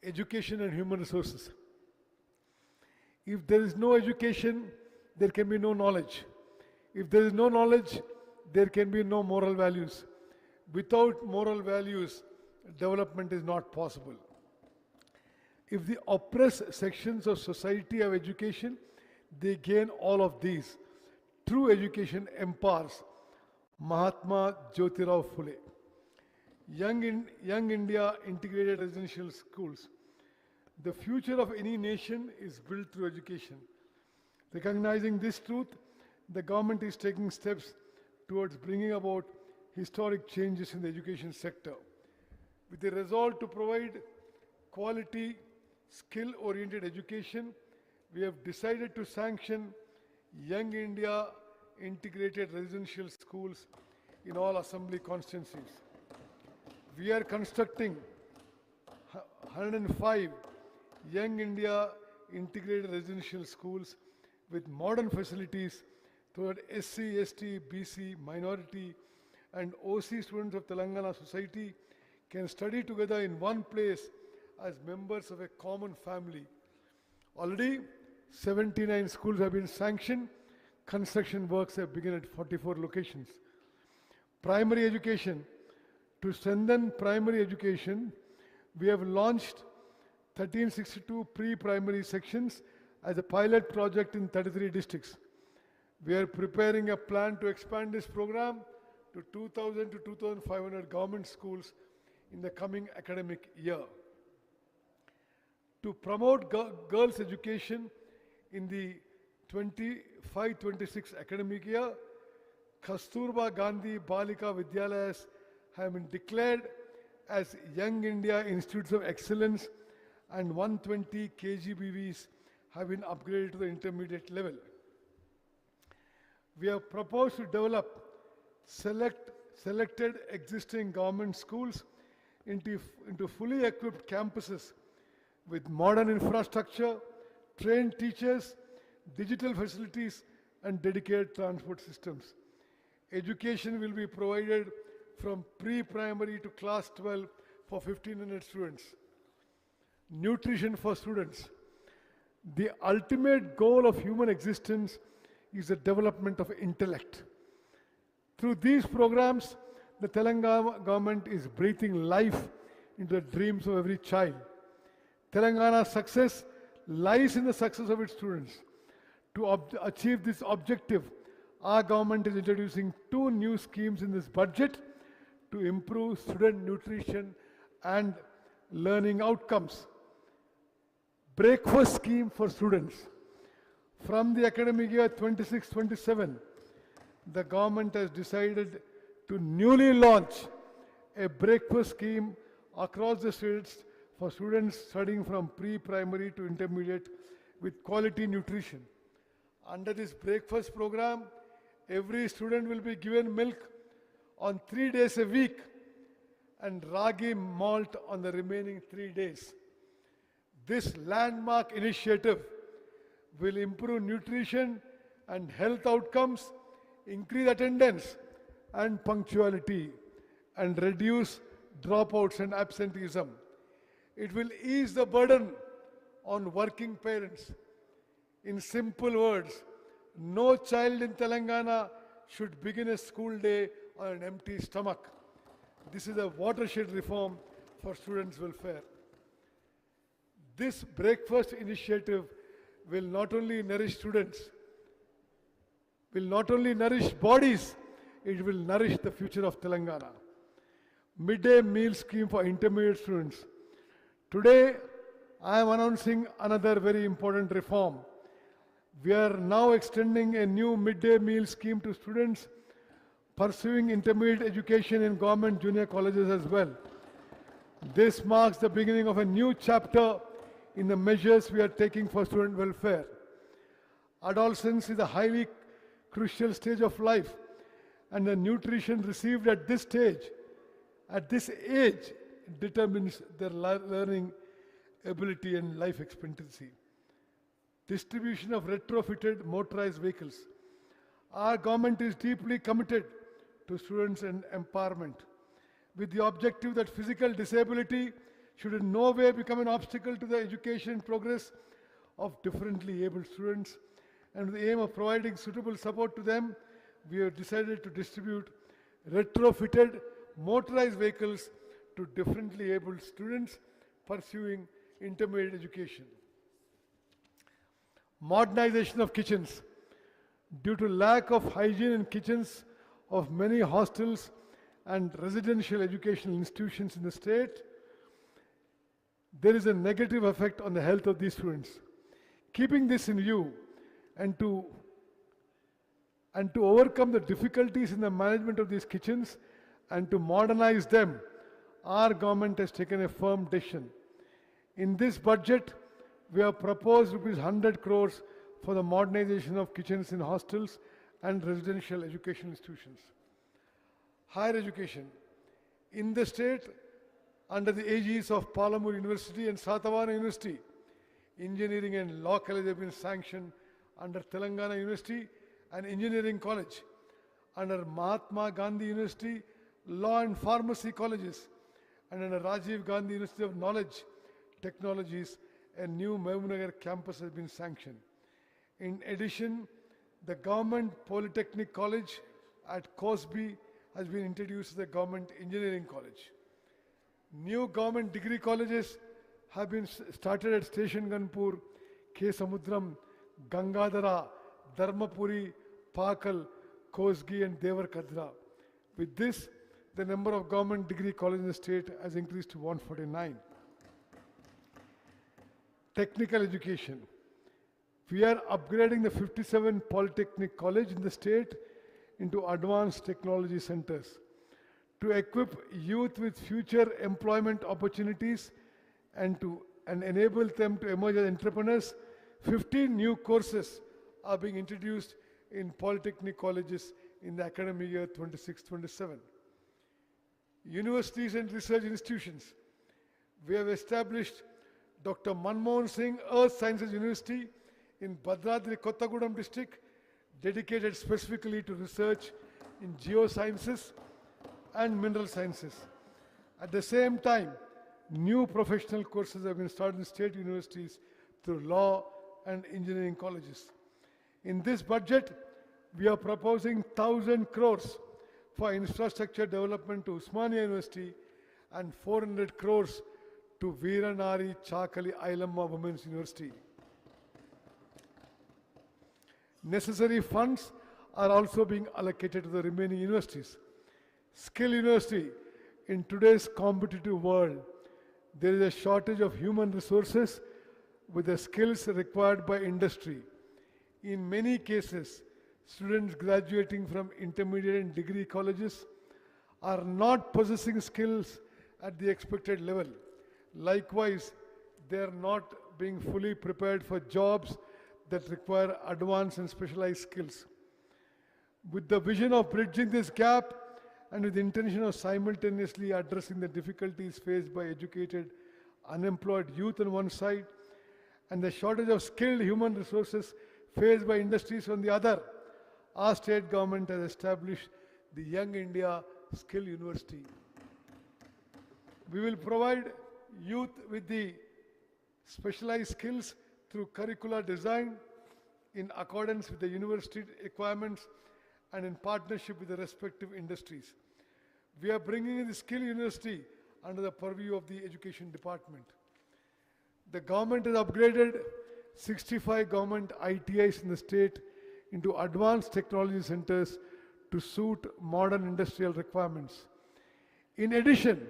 Education and human resources. If there is no education, there can be no knowledge. If there is no knowledge, there can be no moral values. Without moral values, development is not possible. If the oppressed sections of society have education, they gain all of these. True education empowers. Mahatma Jyotirao Phule. Young India Integrated Residential Schools. The future of any nation is built through education. Recognizing this truth, the government is taking steps towards bringing about historic changes in the education sector. With the resolve to provide quality, skill-oriented education, we have decided to sanction Young India integrated residential schools in all assembly constituencies. We are constructing 105 Young India integrated residential schools with modern facilities so that SC, ST, BC, minority and OC students of Telangana society can study together in one place as members of a common family. Already 79 schools have been sanctioned. Construction works have begun at 44 locations. Primary education. To strengthen primary education, we have launched 1362 pre-primary sections as a pilot project in 33 districts. We are preparing a plan to expand this program to 2,000 to 2,500 government schools in the coming academic year. To promote girls' education in the 25-26 academic year, Kasturba Gandhi Balika Vidyalayas have been declared as Young India Institutes of Excellence and 120 KGBVs have been upgraded to the intermediate level. We have proposed to develop selected existing government schools into fully equipped campuses with modern infrastructure, trained teachers, digital facilities, and dedicated transport systems. Education will be provided from pre-primary to class 12 for 1,500 students. Nutrition for students. The ultimate goal of human existence is the development of intellect. Through these programs, the Telangana government is breathing life into the dreams of every child. Telangana's success lies in the success of its students. To achieve this objective, our government is introducing 2 new schemes in this budget to improve student nutrition and learning outcomes. Breakfast scheme for students. From the academic year 26-27, the government has decided to newly launch a breakfast scheme across the states for students studying from pre-primary to intermediate with quality nutrition. Under this breakfast program, every student will be given milk on 3 days a week and ragi malt on the remaining 3 days. This landmark initiative will improve nutrition and health outcomes, increase attendance and punctuality, and reduce dropouts and absenteeism. It will ease the burden on working parents. In simple words, no child in Telangana should begin a school day on an empty stomach. This is a watershed reform for students' welfare. This breakfast initiative will not only nourish students, will not only nourish bodies, it will nourish the future of Telangana. Midday meal scheme for intermediate students. Today, I am announcing another very important reform. We are now extending a new midday meal scheme to students pursuing intermediate education in government junior colleges as well. This marks the beginning of a new chapter in the measures we are taking for student welfare. Adolescence is a highly crucial stage of life, and the nutrition received at this stage, at this age, determines their learning ability and life expectancy. Distribution of retrofitted motorized vehicles. Our government is deeply committed to students and empowerment, with the objective that physical disability should in no way become an obstacle to the education progress of differently abled students. And with the aim of providing suitable support to them, we have decided to distribute retrofitted motorized vehicles to differently abled students pursuing intermediate education. Modernization of kitchens. Due to lack of hygiene in kitchens of many hostels and residential educational institutions in the state, there is a negative effect on the health of these students. Keeping this in view and to overcome the difficulties in the management of these kitchens and to modernize them, our government has taken a firm decision. In this budget, we have proposed rupees 100 crores for the modernization of kitchens in hostels and residential education institutions. Higher education. In the state, under the aegis of Palamur University and Satavana University, engineering and law college have been sanctioned under Telangana University and Engineering College. Under Mahatma Gandhi University, Law and Pharmacy Colleges, and under Rajiv Gandhi University of Knowledge Technologies, a new Mehboob campus has been sanctioned. In addition, the Government Polytechnic College at Cosby has been introduced as the Government Engineering College. New government degree colleges have been started at Station Ganpur, K. Samudram, Gangadhara, Dharmapuri, Pakal, Kosgi and Devarkadra. With this, the number of government degree colleges in the state has increased to 149. Technical education. We are upgrading the 57 Polytechnic College in the state into advanced technology centers to equip youth with future employment opportunities and enable them to emerge as entrepreneurs. 15 new courses are being introduced in Polytechnic colleges in the academic year 26-27. Universities and research institutions. We have established Dr. Manmohan Singh Earth Sciences University in Bhadradri Kottagudem district, dedicated specifically to research in geosciences and mineral sciences. At the same time, new professional courses have been started in state universities through law and engineering colleges. In this budget, we are proposing 1,000 crores for infrastructure development to Usmania University and 400 crores to Veeranari Chakali Ailamma Women's University. Necessary funds are also being allocated to the remaining universities. Skill University. In today's competitive world, there is a shortage of human resources with the skills required by industry. In many cases, students graduating from intermediate and degree colleges are not possessing skills at the expected level. Likewise, they are not being fully prepared for jobs that require advanced and specialized skills. With the vision of bridging this gap and with the intention of simultaneously addressing the difficulties faced by educated, unemployed youth on one side and the shortage of skilled human resources faced by industries on the other, our state government has established the Young India Skill University. We will provide youth with the specialized skills through curricular design in accordance with the university requirements and in partnership with the respective industries. We are bringing in the Skill University under the purview of the Education Department. The government has upgraded 65 government ITIs in the state into advanced technology centers to suit modern industrial requirements. In addition,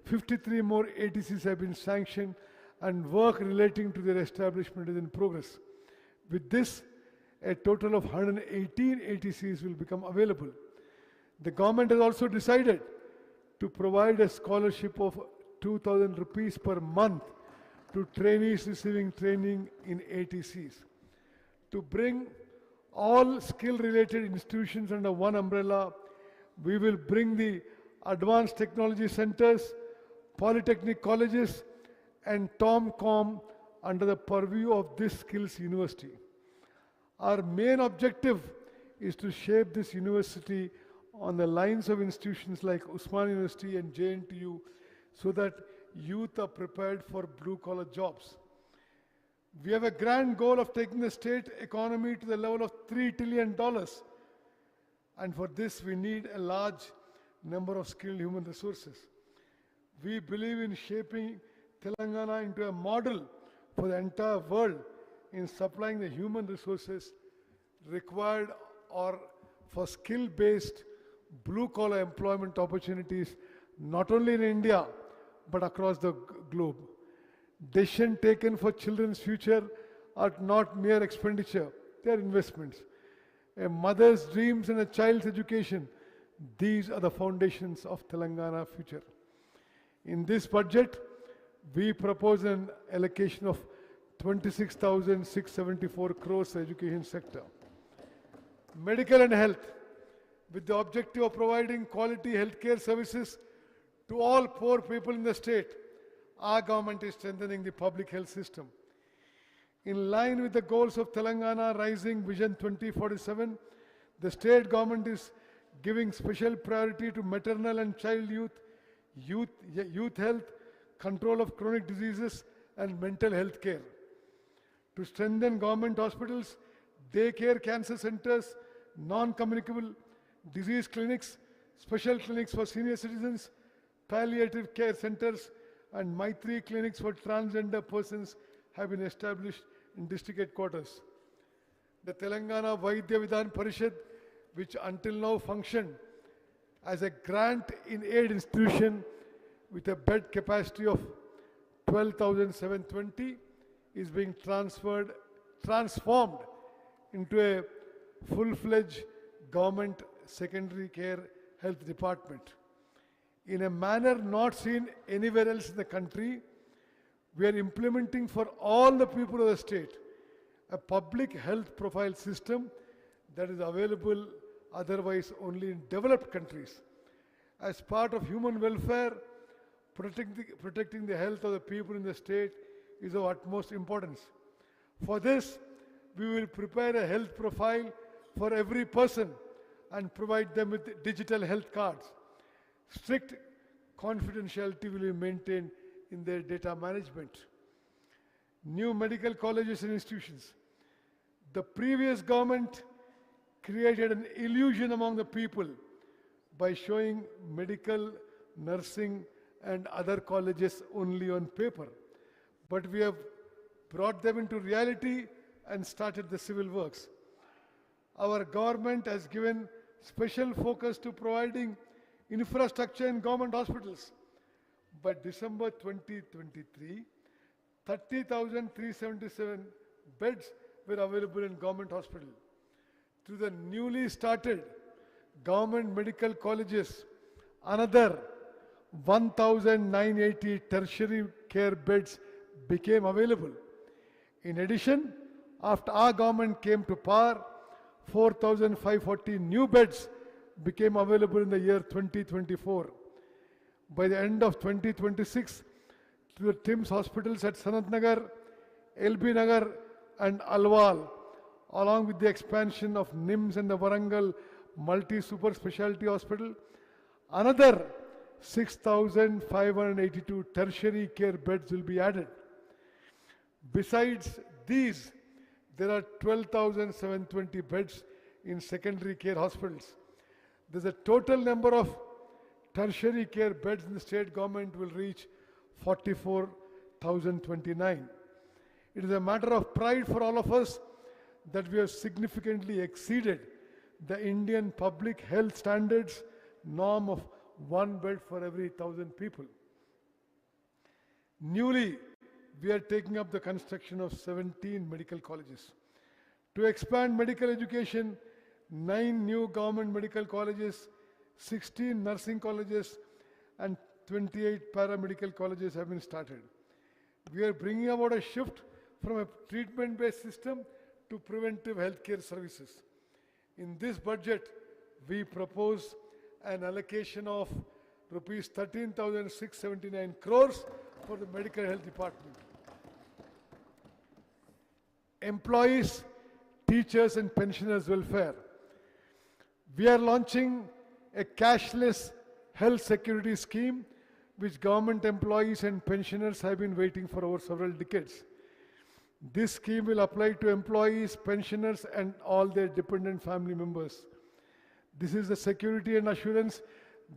53 more ATCs have been sanctioned and work relating to their establishment is in progress. With this, a total of 118 ATCs will become available. The government has also decided to provide a scholarship of 2,000 rupees per month to trainees receiving training in ATCs. To bring all skill-related institutions under one umbrella, we will bring the advanced technology centers, polytechnic colleges, and TomCom under the purview of this skills university. Our main objective is to shape this university on the lines of institutions like Usmania University and JNTU so that youth are prepared for blue-collar jobs. We have a grand goal of taking the state economy to the level of $3 trillion. And for this, we need a large number of skilled human resources. We believe in shaping Telangana into a model for the entire world in supplying the human resources required or for skill-based blue-collar employment opportunities, not only in India, but across the globe. Decisions taken for children's future are not mere expenditure, they are investments. A mother's dreams and a child's education, these are the foundations of Telangana future. In this budget, we propose an allocation of 26,674 crores for education sector. Medical and health, with the objective of providing quality healthcare services to all poor people in the state, our government is strengthening the public health system. In line with the goals of Telangana Rising Vision 2047, the state government is giving special priority to maternal and child youth health, control of chronic diseases, and mental health care. To strengthen government hospitals, daycare cancer centers, non-communicable disease clinics, special clinics for senior citizens, palliative care centers, and Maitri clinics for transgender persons have been established in district headquarters. The Telangana Vaidya Vidhan Parishad, which until now functioned as a grant-in-aid institution with a bed capacity of 12,720, is being transformed into a full-fledged government secondary care health department. In a manner not seen anywhere else in the country, we are implementing for all the people of the state a public health profile system that is available otherwise only in developed countries. As part of human welfare, protecting the health of the people in the state is of utmost importance. For this, we will prepare a health profile for every person and provide them with digital health cards. Strict confidentiality will be maintained in their data management. New medical colleges and institutions. The previous government created an illusion among the people by showing medical, nursing, and other colleges only on paper. But we have brought them into reality and started the civil works. Our government has given special focus to providing infrastructure in government hospitals. By December 2023, 30,377 beds were available in government hospital. Through the newly started government medical colleges, another 1,980 tertiary care beds became available. In addition, after our government came to power, 4,540 new beds became available in the year 2024. By the end of 2026, the TIMS hospitals at Sanat Nagar, LB Nagar, and Alwal, along with the expansion of NIMS and the Warangal multi-super specialty hospital, another 6,582 tertiary care beds will be added. Besides these, there are 12,720 beds in secondary care hospitals. There's a total number of tertiary care beds in the state government will reach 44,029. It is a matter of pride for all of us that we have significantly exceeded the Indian public health standards norm of one bed for every 1,000 people. Newly, we are taking up the construction of 17 medical colleges. To expand medical education, 9 new government medical colleges, 16 nursing colleges, and 28 paramedical colleges have been started. We are bringing about a shift from a treatment-based system to preventive healthcare services. In this budget, we propose an allocation of rupees 13,679 crores for the medical health department. Employees, teachers, and pensioners' welfare. We are launching a cashless health security scheme which government employees and pensioners have been waiting for over several decades. This scheme will apply to employees, pensioners, and all their dependent family members. This is the security and assurance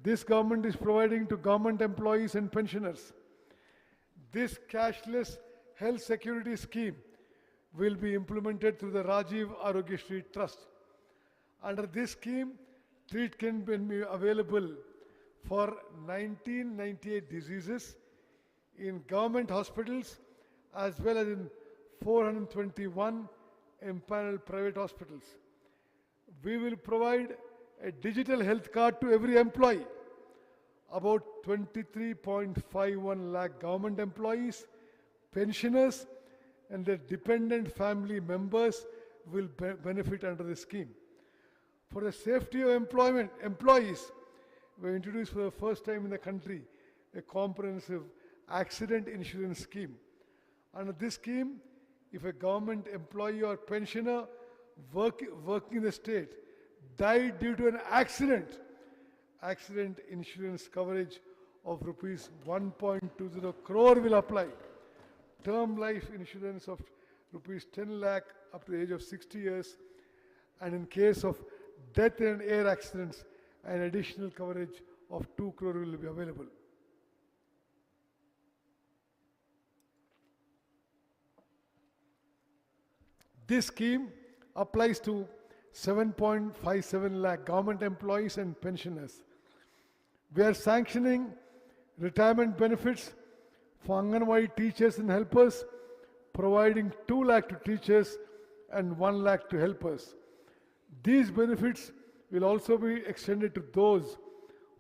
this government is providing to government employees and pensioners. This cashless health security scheme will be implemented through the Rajiv Arogyashree Trust. Under this scheme, treatment can be available for 1998 diseases in government hospitals as well as in 421 empaneled private hospitals. We will provide a digital health card to every employee. About 23.51 lakh government employees, pensioners, and their dependent family members will benefit under the scheme. For the safety of employees, we introduced for the first time in the country a comprehensive accident insurance scheme. Under this scheme, if a government employee or pensioner working in the state died due to an accident insurance coverage of rupees 1.20 crore will apply. Term life insurance of rupees 10 lakh up to the age of 60 years, and in case of death in air accidents, an additional coverage of 2 crore will be available. This scheme applies to 7.57 lakh government employees and pensioners. We are sanctioning retirement benefits for Anganwadi teachers and helpers, providing 2 lakh to teachers and 1 lakh to helpers. These benefits will also be extended to those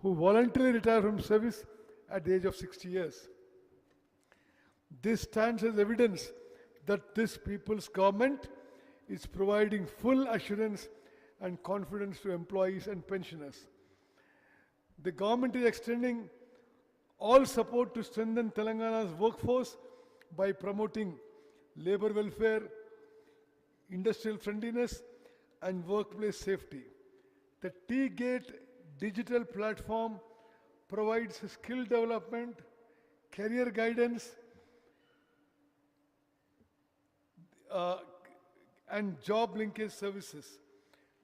who voluntarily retire from service at the age of 60 years. This stands as evidence that this people's government is providing full assurance and confidence to employees and pensioners. The government is extending all support to strengthen Telangana's workforce by promoting labor welfare, industrial friendliness, and workplace safety. The T-Gate digital platform provides skill development, career guidance, and job linkage services.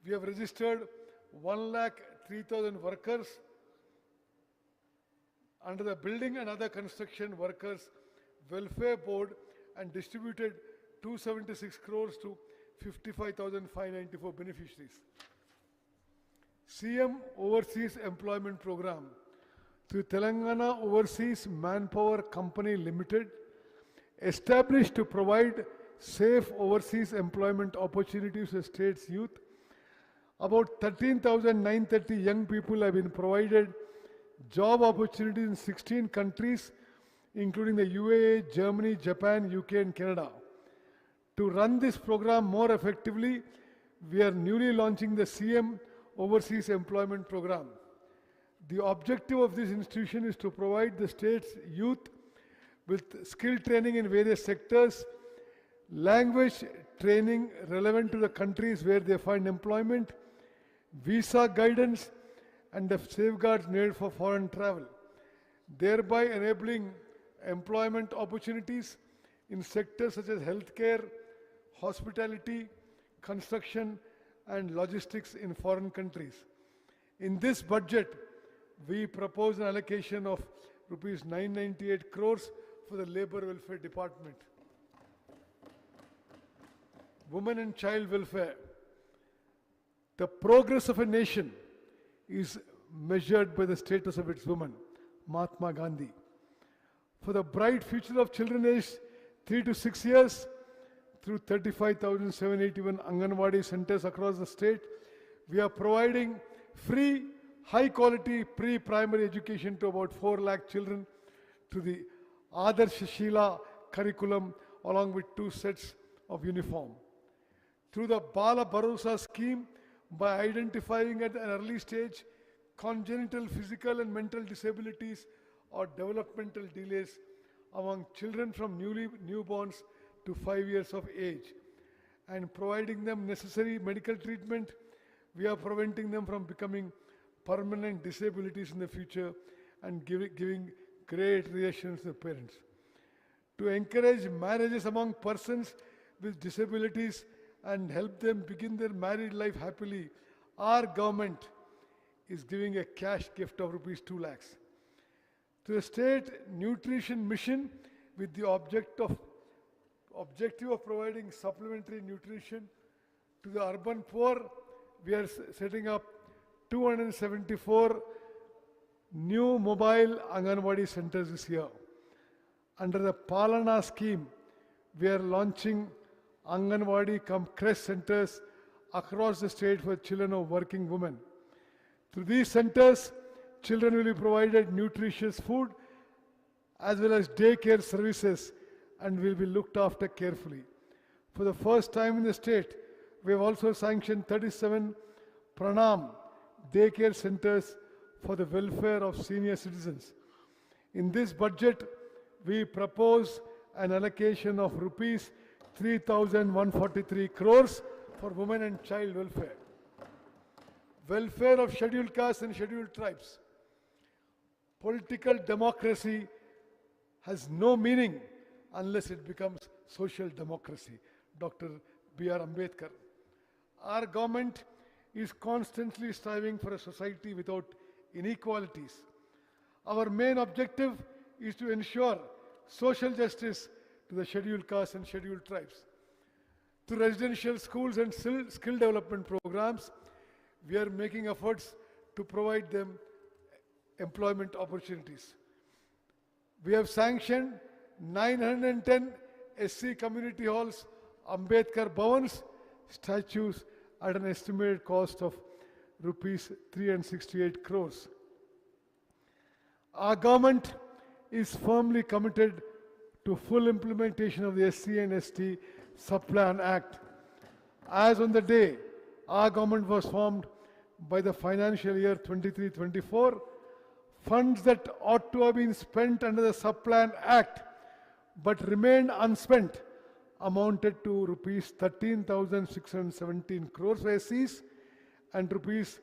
We have registered 1,03,000 workers under the Building and Other Construction Workers Welfare Board and distributed 276 crores to 55,594 beneficiaries. CM Overseas Employment Program through Telangana Overseas Manpower Company Limited, established to provide safe overseas employment opportunities to state's youth. About 13,930 young people have been provided job opportunities in 16 countries, including the UAE, Germany, Japan, UK, and Canada. To run this program more effectively, we are newly launching the CM Overseas Employment Program. The objective of this institution is to provide the state's youth with skill training in various sectors, language training relevant to the countries where they find employment, visa guidance, and the safeguards needed for foreign travel, thereby enabling employment opportunities in sectors such as healthcare, hospitality, construction, and logistics in foreign countries. In this budget, we propose an allocation of rupees 998 crores for the Labour Welfare Department. Women and child welfare. The progress of a nation is measured by the status of its women. Mahatma Gandhi. For the bright future of children aged 3 to 6 years, through 35,781 Anganwadi centers across the state, we are providing free, high-quality pre-primary education to about 4 lakh children through the Adarsh Sheela curriculum, along with 2 sets of uniform. Through the Bala Bharosa scheme, by identifying at an early stage congenital physical and mental disabilities or developmental delays among children from newborns to 5 years of age, and providing them necessary medical treatment, we are preventing them from becoming permanent disabilities in the future and giving great reassurance to the parents. To encourage marriages among persons with disabilities and help them begin their married life happily, our government is giving a cash gift of rupees 2 lakhs. To the state nutrition mission, with the objective of providing supplementary nutrition to the urban poor, we are setting up 274 new mobile Anganwadi centers this year. Under the Palana scheme, we are launching Anganwadi Crest centers across the state for children of working women. Through these centers, children will be provided nutritious food as well as daycare services and will be looked after carefully. For the first time in the state, we have also sanctioned 37 Pranam daycare centers for the welfare of senior citizens. In this budget, we propose an allocation of rupees 3,143 crores for women and child welfare. Welfare of scheduled castes and scheduled tribes. Political democracy has no meaning unless it becomes social democracy. Dr. B.R. Ambedkar. Our government is constantly striving for a society without inequalities. Our main objective is to ensure social justice to the scheduled castes and scheduled tribes. Through residential schools and skill development programs, we are making efforts to provide them employment opportunities. We have sanctioned 910 SC community halls, Ambedkar Bhavans, statues at an estimated cost of rupees 368 crores. Our government is firmly committed to full implementation of the SC and ST Subplan Act. As on the day our government was formed by the financial year 23-24, funds that ought to have been spent under the Subplan Act but remained unspent amounted to rupees 13,617 crores for SCs and rupees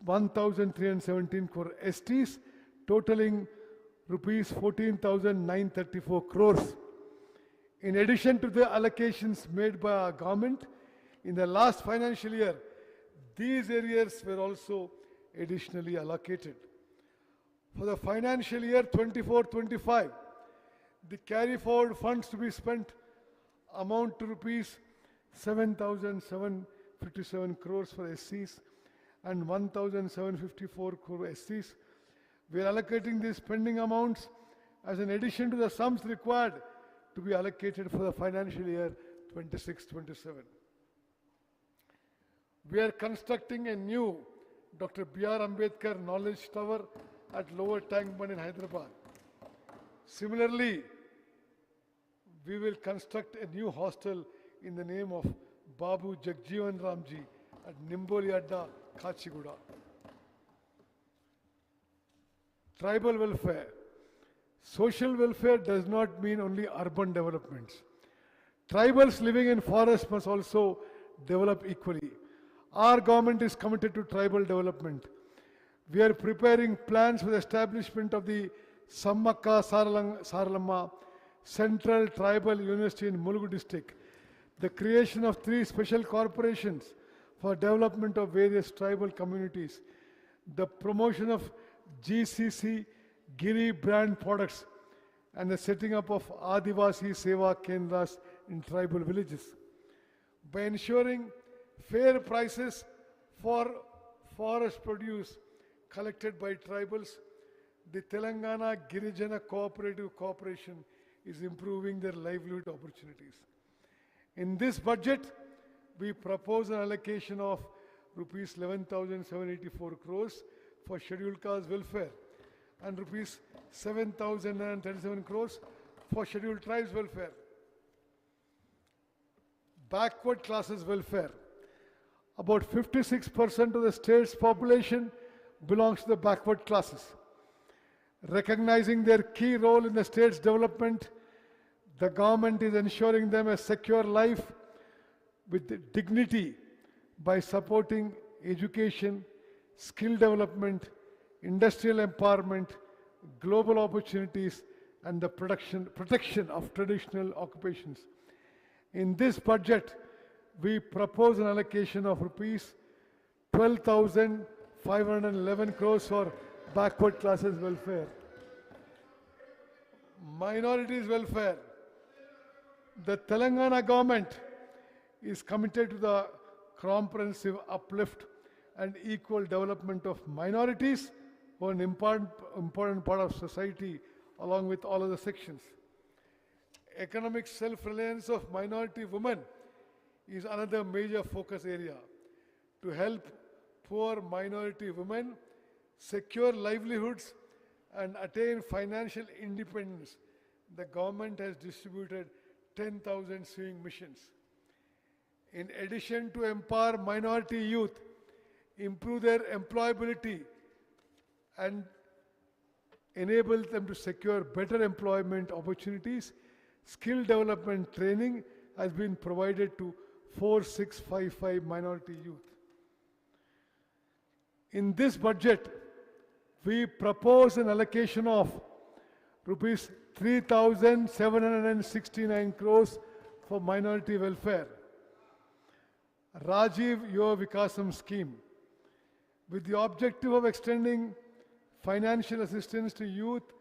1,317 crore STs, totaling rupees 14,934 crores. In addition to the allocations made by our government in the last financial year, these areas were also additionally allocated. For the financial year 24-25, the carry forward funds to be spent amount to rupees 7,757 crores for SCs and 1,754 crore SCs. We are allocating these spending amounts as an addition to the sums required to be allocated for the financial year 26-27. We are constructing a new Dr. B.R. Ambedkar Knowledge Tower at Lower Tank Bund in Hyderabad. Similarly, we will construct a new hostel in the name of Babu Jagjeevan Ramji at Nimboli Adda, Kachiguda. Tribal welfare. Social welfare does not mean only urban developments. Tribals living in forests must also develop equally. Our government is committed to tribal development. We are preparing plans for the establishment of the Sammakka Saralamma Central Tribal University in Mulugu district, the creation of 3 special corporations for development of various tribal communities, the promotion of GCC Giri brand products, and the setting up of Adivasi Seva Kendras in tribal villages. By ensuring fair prices for forest produce collected by tribals, the Telangana Girijana Cooperative Corporation is improving their livelihood opportunities. In this budget, we propose an allocation of rupees 11,784 crores for scheduled caste welfare and rupees 7,037 crores for scheduled tribes welfare. Backward classes welfare. About 56% of the state's population belongs to the backward classes. Recognizing their key role in the state's development, the government is ensuring them a secure life with dignity by supporting education, skill development, industrial empowerment, global opportunities, and the protection of traditional occupations. In this budget, we propose an allocation of rupees 12,511 crores for backward classes welfare. Minorities welfare. The Telangana government is committed to the comprehensive uplift and equal development of minorities, who are an important part of society along with all other sections. Economic self-reliance of minority women is another major focus area. To help poor minority women secure livelihoods and attain financial independence, the government has distributed 10,000 sewing machines. In addition to empower minority youth, improve their employability, and enable them to secure better employment opportunities, skill development training has been provided to 4655 minority youth. In this budget, we propose an allocation of rupees 3,769 crores for minority welfare. Rajiv Yuva Vikasam scheme, with the objective of extending financial assistance to youth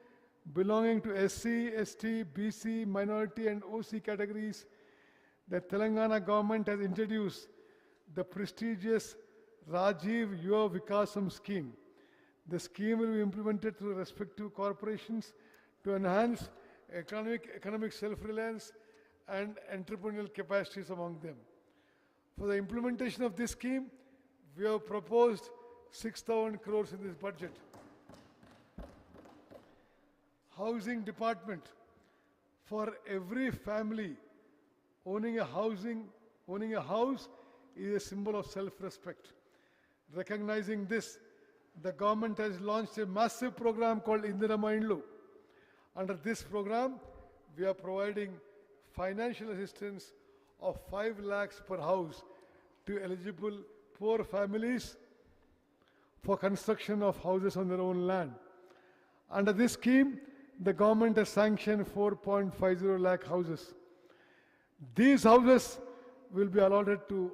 belonging to SC, ST, BC, minority and OC categories, the Telangana government has introduced the prestigious Rajiv Yuva Vikasam scheme. The scheme will be implemented through respective corporations to enhance economic self-reliance and entrepreneurial capacities among them. For the implementation of this scheme, we have proposed 6,000 crores in this budget. Housing department. For every family, owning a house is a symbol of self-respect. Recognizing this, the government has launched a massive program called Indirama Indlu. Under this program, we are providing financial assistance of 5 lakhs per house to eligible poor families for construction of houses on their own land. Under this scheme, the government has sanctioned 4.50 lakh houses. These houses will be allotted to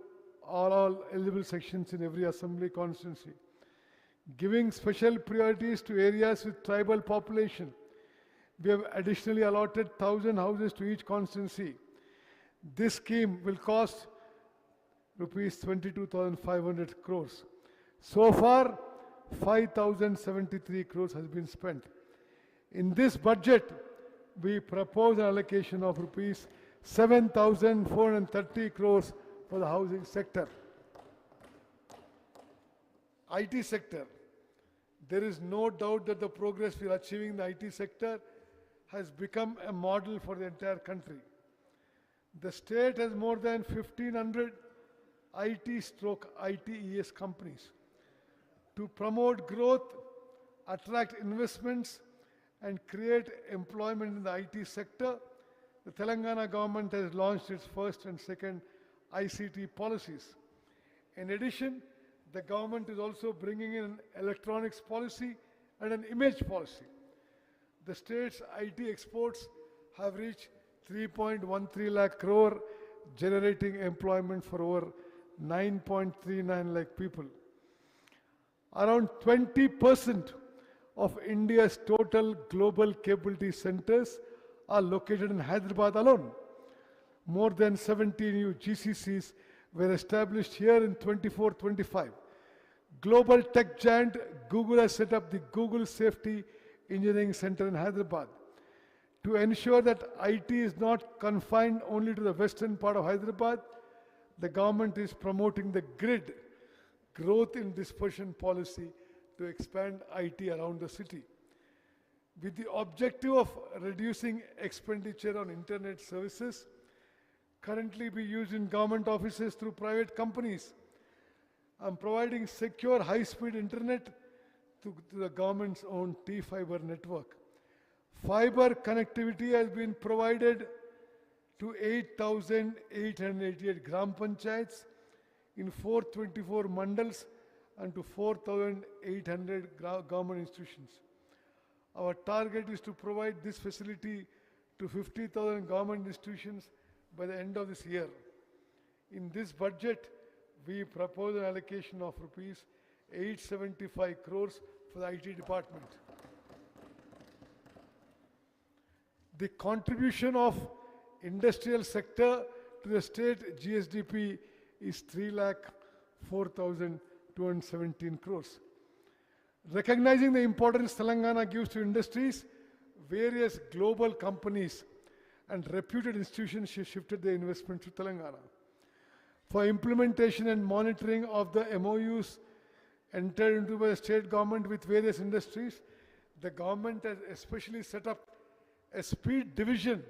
all eligible sections in every assembly constituency. Giving special priorities to areas with tribal population, we have additionally allotted 1,000 houses to each constituency. This scheme will cost rupees 22,500 crores. So far, 5,073 crores has been spent. In this budget, we propose an allocation of rupees 7,430 crores for the housing sector. IT sector. There is no doubt that the progress we are achieving in the IT sector has become a model for the entire country. The state has more than 1,500 IT/ITES companies. To promote growth, attract investments, and create employment in the IT sector, the Telangana government has launched its first and second ICT policies. In addition, the government is also bringing in an electronics policy and an image policy. The state's IT exports have reached 3.13 lakh crore, generating employment for over 9.39 lakh people. Around 20% of India's total global capability centers are located in Hyderabad alone. More than 70 new GCCs were established here in 24-25. Global tech giant Google has set up the Google Safety Engineering Center in Hyderabad. To ensure that IT is not confined only to the western part of Hyderabad, the government is promoting the GRID, Growth in Dispersion policy, to expand IT around the city. With the objective of reducing expenditure on internet services, currently be used in government offices through private companies, and providing secure high-speed internet to the government's own T-Fiber network. Fiber connectivity has been provided to 8,888 Gram Panchayats in 424 mandals and to 4,800 government institutions. Our target is to provide this facility to 50,000 government institutions by the end of this year. In this budget, we propose an allocation of rupees 875 crores for the IT department. The contribution of industrial sector to the state GSDP is 3,04,217 crores. Recognizing the importance Telangana gives to industries, various global companies and reputed institutions shifted their investment to Telangana. For implementation and monitoring of the MOUs entered into by the state government with various industries, the government has especially set up a speed division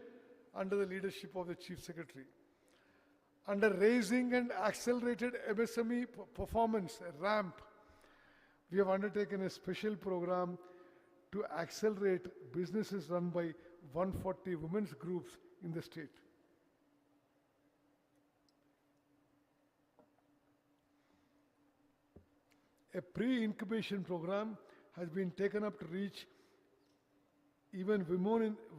under the leadership of the Chief Secretary. Under Raising and Accelerated MSME Performance, RAMP, we have undertaken a special program to accelerate businesses run by 140 women's groups in the state. A pre-incubation program has been taken up to reach even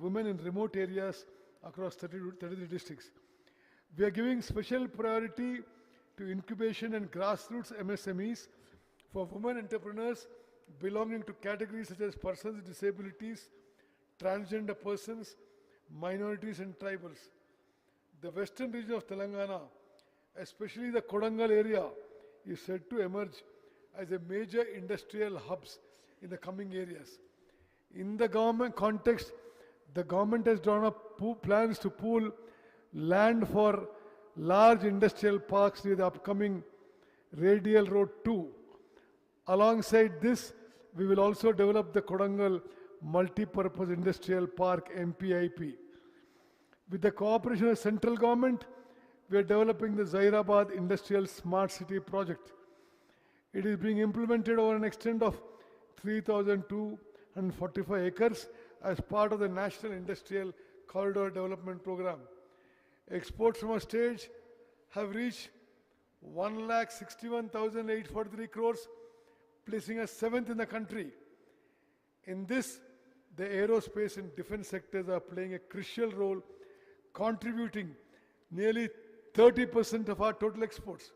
women in remote areas across 33 districts. We are giving special priority to incubation and grassroots MSMEs for women entrepreneurs belonging to categories such as persons with disabilities, transgender persons, minorities and tribals. The western region of Telangana, especially the Kodangal area, is said to emerge as a major industrial hubs in the coming areas. In the government context, the government has drawn up plans to pool land for large industrial parks near the upcoming Radial Road 2. Alongside this, we will also develop the Kodangal Multi-Purpose Industrial Park MPIP. With the cooperation of the central government, we are developing the Hyderabad Industrial Smart City project. It is being implemented over an extent of 3,245 acres as part of the National Industrial Corridor Development Program. Exports from our state have reached 1,61,843 crores, placing us 7th in the country. In this, the aerospace and defense sectors are playing a crucial role, contributing nearly 30% of our total exports.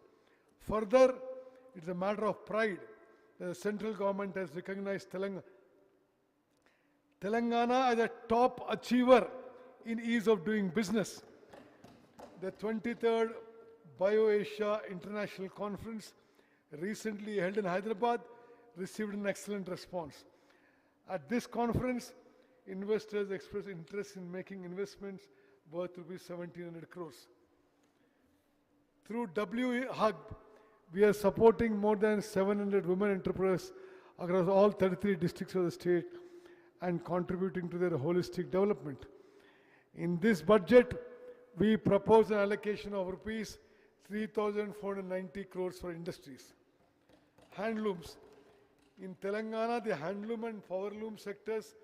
Further, it's a matter of pride that the central government has recognized Telangana as a top achiever in ease of doing business. The 23rd BioAsia International Conference, recently held in Hyderabad, received an excellent response. At this conference, investors expressed interest in making investments worth rupees 1,700 crores. Through WHUG, we are supporting more than 700 women entrepreneurs across all 33 districts of the state and contributing to their holistic development. In this budget, we propose an allocation of rupees 3,490 crores for industries. Handlooms. In Telangana, the handloom and powerloom sectors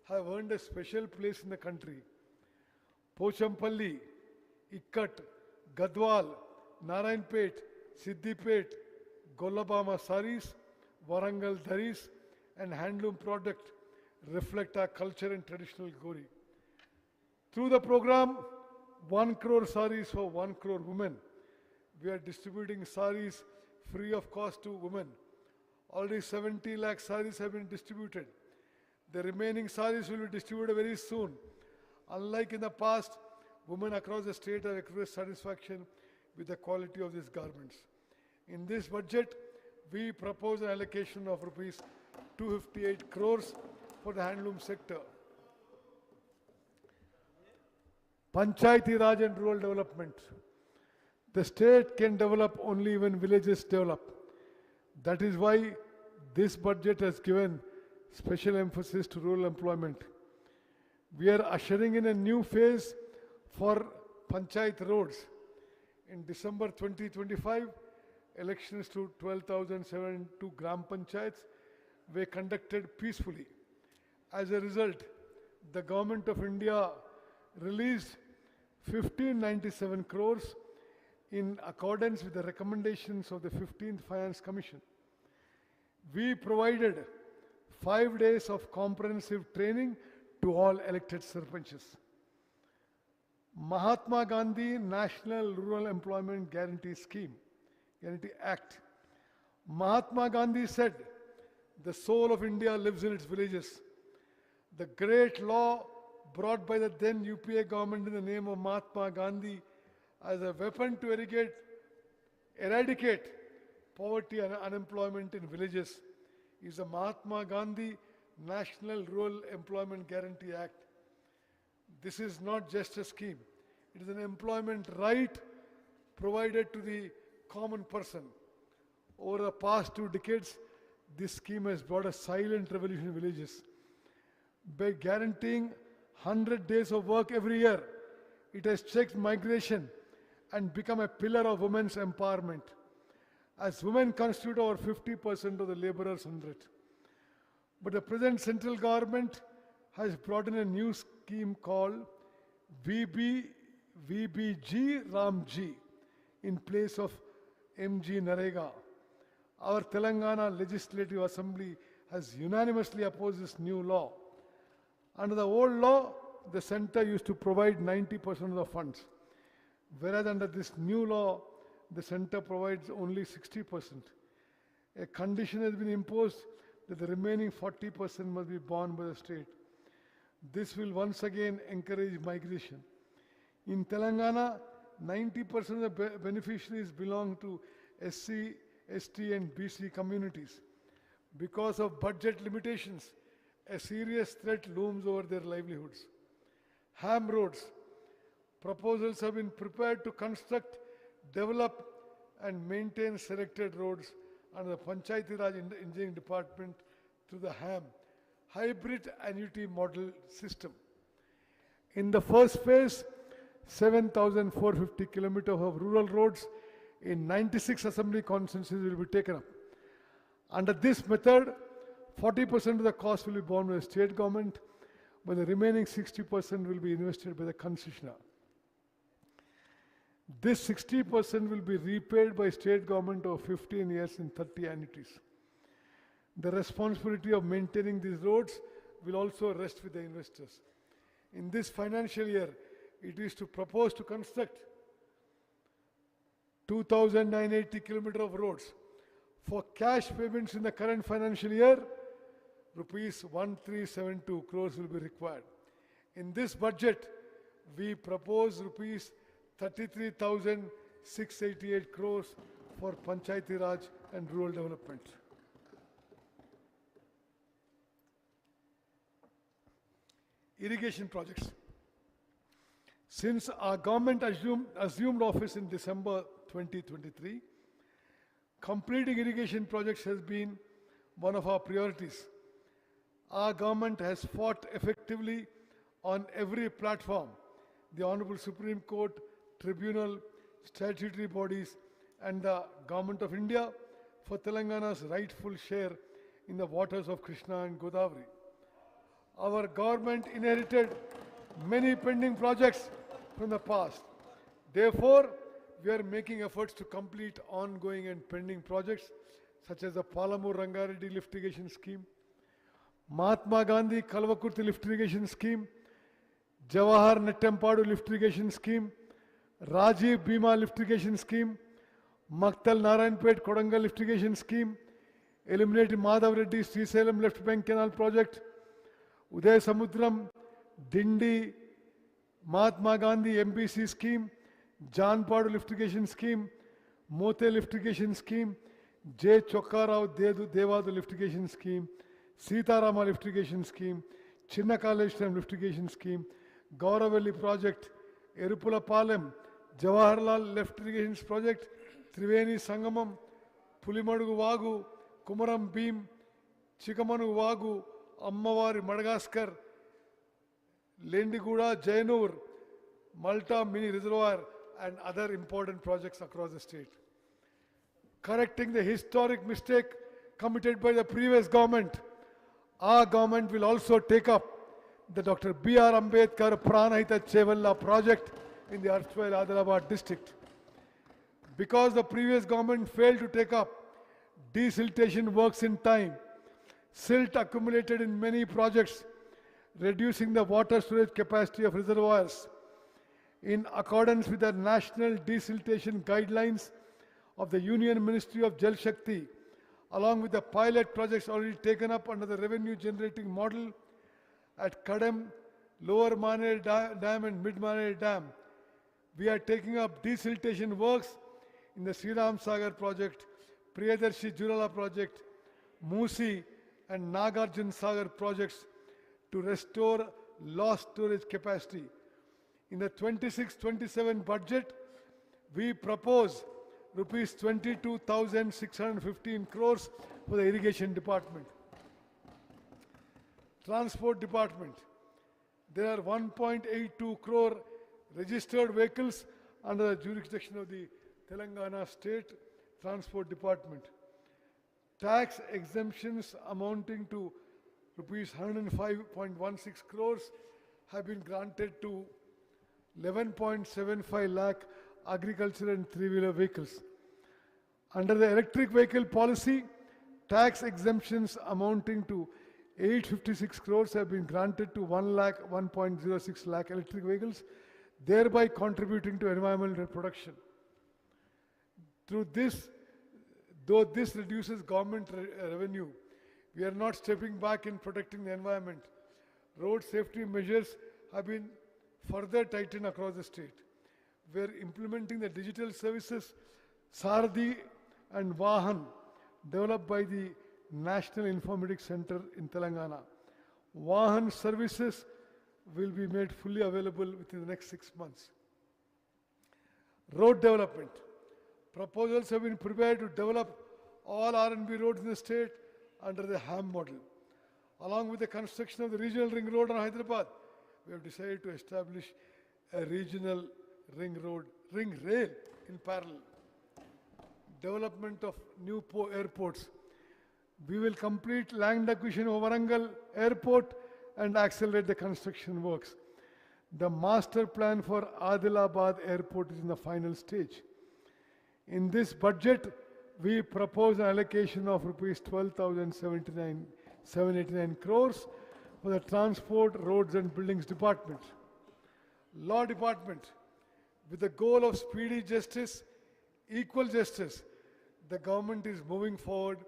have earned a special place in the country. Pochampalli, Ikkat, Gadwal, Narayanpet, Siddipet, Gollabama saris, Warangal dharis, and handloom product reflect our culture and traditional glory. Through the program, 1 crore saris for 1 crore women, we are distributing saris free of cost to women. Already 70 lakh saris have been distributed. The remaining saris will be distributed very soon. Unlike in the past, women across the state have expressed satisfaction with the quality of these garments. In this budget, we propose an allocation of rupees 258 crores for the handloom sector. Panchayati Raj and rural development. The state can develop only when villages develop. That is why this budget has given special emphasis to rural employment. We are ushering in a new phase for Panchayat roads. In December 2025, elections to 12,702 Gram Panchayats were conducted peacefully. As a result, the Government of India released 1,597 crores in accordance with the recommendations of the 15th Finance Commission. We provided 5 days of comprehensive training to all elected sarpanches. Mahatma Gandhi National Rural Employment Guarantee Act. Mahatma Gandhi said, "The soul of India lives in its villages." The great law brought by the then UPA government in the name of Mahatma Gandhi as a weapon to eradicate poverty and unemployment in villages is the Mahatma Gandhi National Rural Employment Guarantee Act. This is not just a scheme. It is an employment right provided to the common person. Over the past 2 decades, this scheme has brought a silent revolution in villages. By guaranteeing 100 days of work every year. It has checked migration and become a pillar of women's empowerment, as women constitute over 50% of the laborers under it. But the present central government has brought in a new scheme called VBG Ramji in place of MG Narega. Our Telangana Legislative Assembly has unanimously opposed this new law. Under the old law, the center used to provide 90% of the funds, whereas under this new law, the center provides only 60%. A condition has been imposed that the remaining 40% must be borne by the state. This will once again encourage migration. In Telangana, 90% of the beneficiaries belong to SC, ST and BC communities. Because of budget limitations, a serious threat looms over their livelihoods. HAM roads. Proposals have been prepared to construct, develop and maintain selected roads under the Panchayati Raj Engineering Department through the HAM, Hybrid Annuity Model System. In the first phase, 7,450 kilometers of rural roads in 96 assembly constituencies will be taken up. Under this method, 40% of the cost will be borne by the state government, but the remaining 60% will be invested by the concessionaire. This 60% will be repaid by state government over 15 years in 30 annuities. The responsibility of maintaining these roads will also rest with the investors. In this financial year, it is to propose to construct 2,980 kilometers of roads. For cash payments in the current financial year, rupees 1372 crores will be required. In this budget, we propose rupees 33,688 crores for Panchayati Raj and rural development. Irrigation projects. Since our government assumed office in December 2023, completing irrigation projects has been one of our priorities. Our government has fought effectively on every platform. The Honorable Supreme Court, Tribunal, statutory bodies and the Government of India for Telangana's rightful share in the waters of Krishna and Godavari. Our government inherited many pending projects from the past. Therefore, we are making efforts to complete ongoing and pending projects such as the Palamur Rangareddy lift irrigation scheme, Mahatma Gandhi Kalvakurti lift irrigation scheme, Jawahar Nettempadu lift irrigation scheme, Rajiv Bhima lift irrigation scheme, Maktal Narayanpet Kodangal lift irrigation scheme, eliminated Madhav Reddy Srisalem left bank canal project, Uday Samudram, Dindi, Mahatma Gandhi MBC scheme, Janpadu lift irrigation scheme, Mote lift irrigation scheme, J. Chokkarao Devadu lift irrigation scheme, Sitarama lift irrigation scheme, Chinna Kaleshwaram lift irrigation scheme, Gauravelli project, Erupula Palem, Jawaharlal lift irrigation project, Triveni Sangamam, Pulimadugu Vagu, Kumaram Beam, Chikamanu Vagu, Ammavari Madagascar, Lendiguda, Jainur, Malta Mini Reservoir and other important projects across the state. Correcting the historic mistake committed by the previous government, our government will also take up the Dr. B.R. Ambedkar Pranahita Chevalla project in the erstwhile Hyderabad district. Because the previous government failed to take up desiltation works in time, silt accumulated in many projects, reducing the water storage capacity of reservoirs. In accordance with the national desiltation guidelines of the Union Ministry of Jal Shakti, along with the pilot projects already taken up under the revenue generating model at Kadam, Lower Mane Dam and Mid Mane Dam, we are taking up desiltation works in the Sriram Sagar project, Priyadarshi Jurala project, Musi and Nagarjun Sagar projects to restore lost storage capacity. In the 26-27 budget, we propose rupees 22,615 crores for the irrigation department. Transport department. There are 1.82 crore registered vehicles under the jurisdiction of the Telangana State Transport Department. Tax exemptions amounting to rupees 105.16 crores have been granted to 11.75 lakh agriculture and three-wheeler vehicles. Under the electric vehicle policy, tax exemptions amounting to 856 crores have been granted to 1.06 lakh electric vehicles, thereby contributing to environmental protection. Through this, though this reduces government revenue, we are not stepping back in protecting the environment. Road safety measures have been further tightened across the state. We are implementing the digital services Sardi and Vahan developed by the National Informatics Center in Telangana. Vahan services will be made fully available within the next 6 months. Road development. Proposals have been prepared to develop all R&B roads in the state under the HAM model. Along with the construction of the regional ring road on Hyderabad, we have decided to establish a regional ring rail in parallel. Development of new airports. We will complete land acquisition of Warangal Airport and accelerate the construction works. The master plan for Adilabad Airport is in the final stage. In this budget, we propose an allocation of rupees 12,789 crores for the Transport, Roads and Buildings Department. Law Department, with the goal of speedy justice, equal justice, the government is moving forward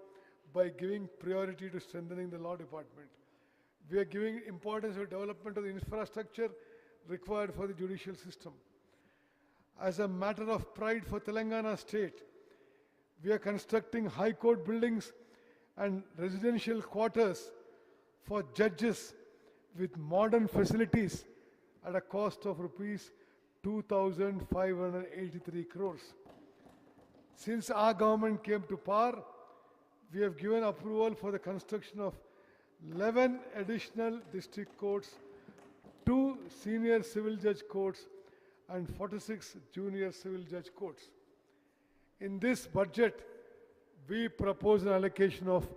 by giving priority to strengthening the law department. We are giving importance to development of the infrastructure required for the judicial system. As a matter of pride for Telangana state, we are constructing high court buildings and residential quarters for judges with modern facilities at a cost of rupees 2,583 crores. Since our government came to power, we have given approval for the construction of 11 additional district courts, 2 senior civil judge courts, and 46 junior civil judge courts. In this budget, we propose an allocation of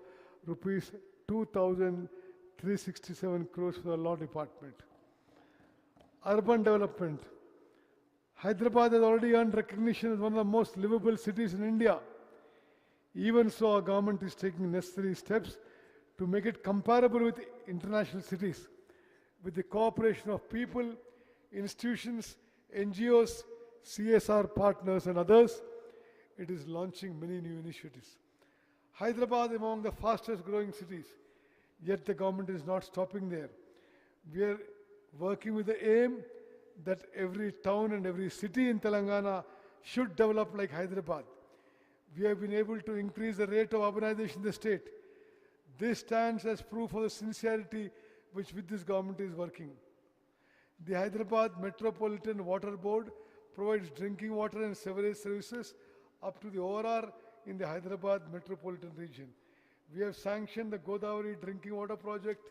rupees 2,367 crores for the law department. Urban development. Hyderabad has already earned recognition as one of the most livable cities in India. Even so, our government is taking necessary steps to make it comparable with international cities. With the cooperation of people, institutions, NGOs, CSR partners and others, it is launching many new initiatives. Hyderabad is among the fastest growing cities, yet the government is not stopping there. We are working with the aim that every town and every city in Telangana should develop like Hyderabad. We have been able to increase the rate of urbanization in the state. This stands as proof of the sincerity which with this government is working. The Hyderabad Metropolitan Water Board provides drinking water and sewerage services up to the ORR in the Hyderabad metropolitan region. We have sanctioned the Godavari drinking water project,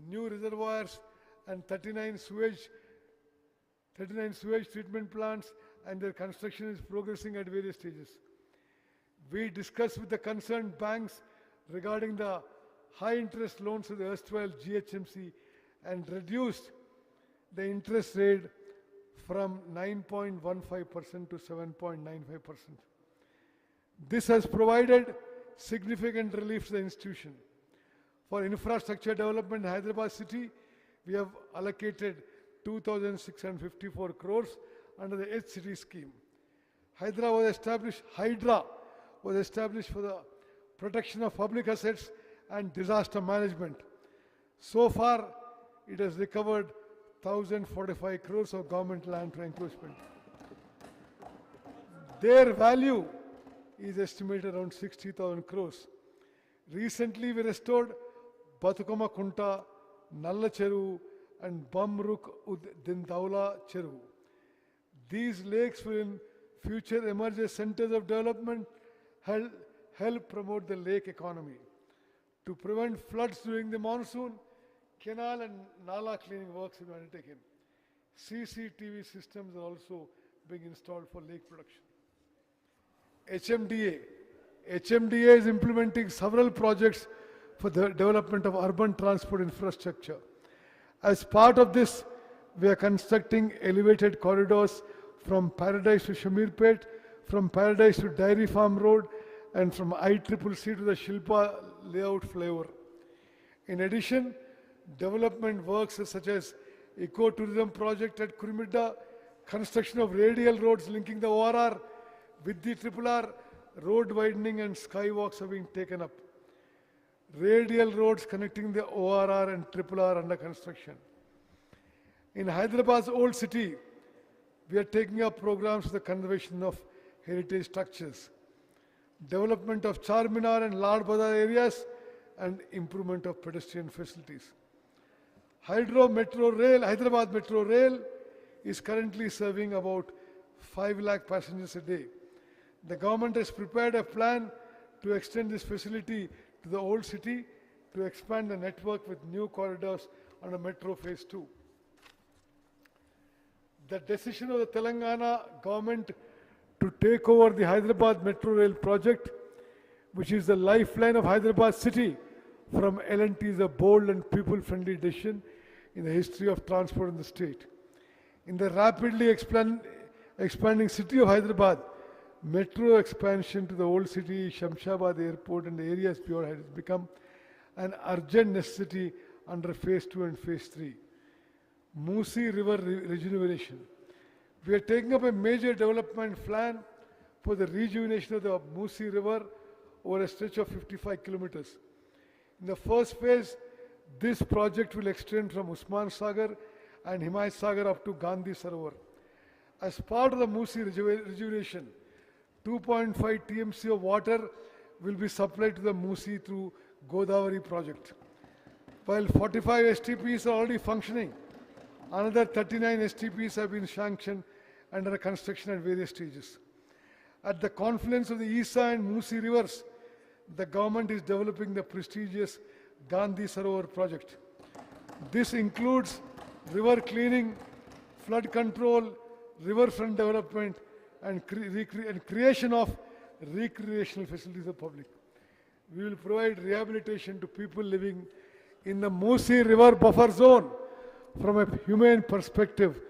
new reservoirs and 39 sewage treatment plants, and their construction is progressing at various stages. We discussed with the concerned banks regarding the high interest loans of the erstwhile GHMC and reduced the interest rate from 9.15% to 7.95%. This has provided significant relief to the institution. For infrastructure development in Hyderabad city, we have allocated 2,654 crores under the HCT scheme. Hydra was established for the protection of public assets and disaster management. So far, it has recovered 1,045 crores of government land for encroachment. Their value is estimated around 60,000 crores. Recently, we restored Batukama Kunta, Nalla Cheru, and Bamruk Ud Dindaula Cheru. These lakes will in future emerge as centers of development, help promote the lake economy. To prevent floods during the monsoon, Canal and Nala cleaning works have been undertaken. CCTV systems are also being installed for lake production. HMDA. HMDA is implementing several projects for the development of urban transport infrastructure. As part of this, we are constructing elevated corridors from Paradise to Shamirpet, from Paradise to Dairy Farm Road, and from ICCC to the Shilpa layout flyover. In addition, development works such as eco-tourism project at Kurimidda, construction of radial roads linking the ORR with the RRR, road widening and skywalks are being taken up. Radial roads connecting the ORR and RRR under construction. In Hyderabad's old city, we are taking up programs for the conservation of heritage structures, development of Charminar and Lal Bazar areas, and improvement of pedestrian facilities. Hyderabad Metro Rail is currently serving about 5 lakh passengers a day. The government has prepared a plan to extend this facility to the old city to expand the network with new corridors under Metro Phase 2. The decision of the Telangana government to take over the Hyderabad Metro Rail project, which is the lifeline of Hyderabad city, from L&T is a bold and people-friendly decision in the history of transport in the state. In the rapidly expanding city of Hyderabad, metro expansion to the old city, Shamshabad airport and the areas beyond has become an urgent necessity under Phase 2 and Phase 3. Musi River rejuvenation. We are taking up a major development plan for the rejuvenation of the Musi River over a stretch of 55 kilometers. In the first phase, this project will extend from Usman Sagar and Himayat Sagar up to Gandhi Sarovar. As part of the Musi rejuvenation, 2.5 TMC of water will be supplied to the Musi through Godavari project. While 45 STPs are already functioning, another 39 STPs have been sanctioned and under construction at various stages. At the confluence of the Isa and Musi rivers, the government is developing the prestigious Gandhi Sarovar project. This includes river cleaning, flood control, riverfront development, and creation of recreational facilities for the public. We will provide rehabilitation to people living in the Musi River buffer zone from a humane perspective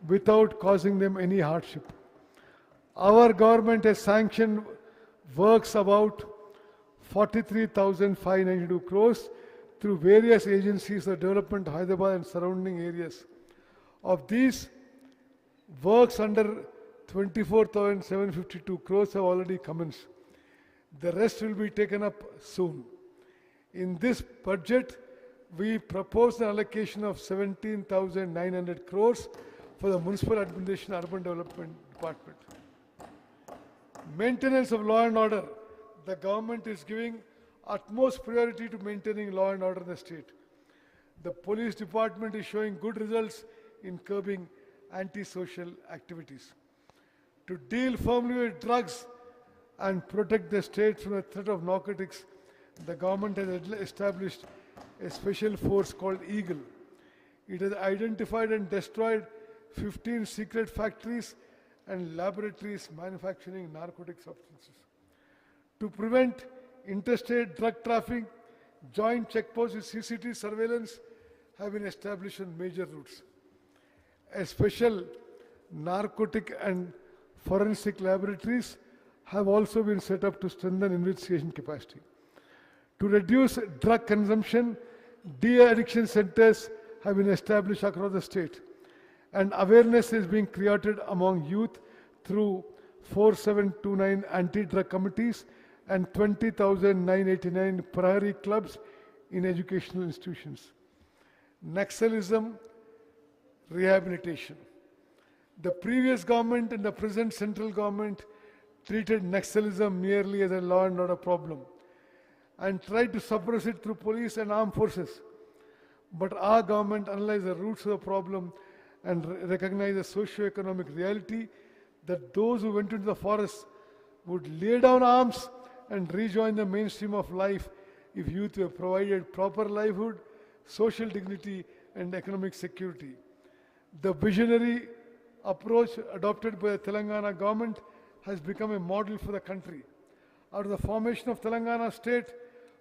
without causing them any hardship. Our government has sanctioned works about 43,592 crores through various agencies for development of Hyderabad and surrounding areas. Of these, works under 24,752 crores have already commenced. The rest will be taken up soon. In this budget, we propose an allocation of 17,900 crores for the Municipal Administration Urban Development Department. Maintenance of law and order. The government is giving utmost priority to maintaining law and order in the state. The police department is showing good results in curbing antisocial activities. To deal firmly with drugs and protect the state from the threat of narcotics, the government has established a special force called Eagle. It has identified and destroyed 15 secret factories and laboratories manufacturing narcotic substances. To prevent interstate drug trafficking, joint checkposts with CCTV surveillance have been established on major routes. A special narcotic and forensic laboratories have also been set up to strengthen investigation capacity. To reduce drug consumption, de-addiction centers have been established across the state, and awareness is being created among youth through 4729 anti-drug committees and 20,989 Prahari clubs in educational institutions. Naxalism rehabilitation. The previous government and the present central government treated Naxalism merely as a law and order problem and tried to suppress it through police and armed forces. But our government analyzed the roots of the problem and recognized the socio-economic reality that those who went into the forest would lay down arms and rejoin the mainstream of life if youth were provided proper livelihood, social dignity, and economic security. The visionary approach adopted by the Telangana government has become a model for the country. Out of the formation of Telangana state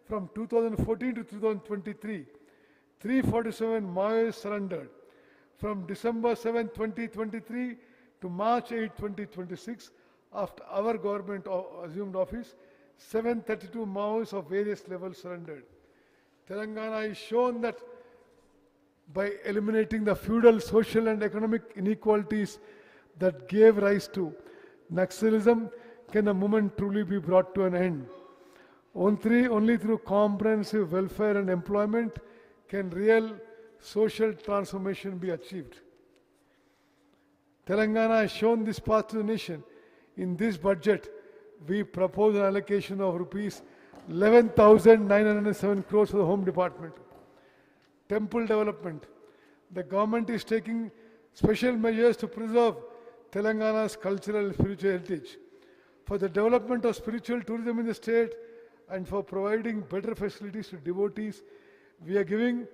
from 2014 to 2023, 347 Maoists surrendered. From December 7, 2023 to March 8, 2026, after our government assumed office, 732 Maoists of various levels surrendered. Telangana has shown that by eliminating the feudal, social and economic inequalities that gave rise to Naxalism, can a movement truly be brought to an end. Only through comprehensive welfare and employment can real social transformation be achieved. Telangana has shown this path to the nation. In this budget, we propose an allocation of rupees 11,907 crores for the Home Department. Temple development. The government is taking special measures to preserve Telangana's cultural and spiritual heritage. For the development of spiritual tourism in the state and for providing better facilities to devotees, we are giving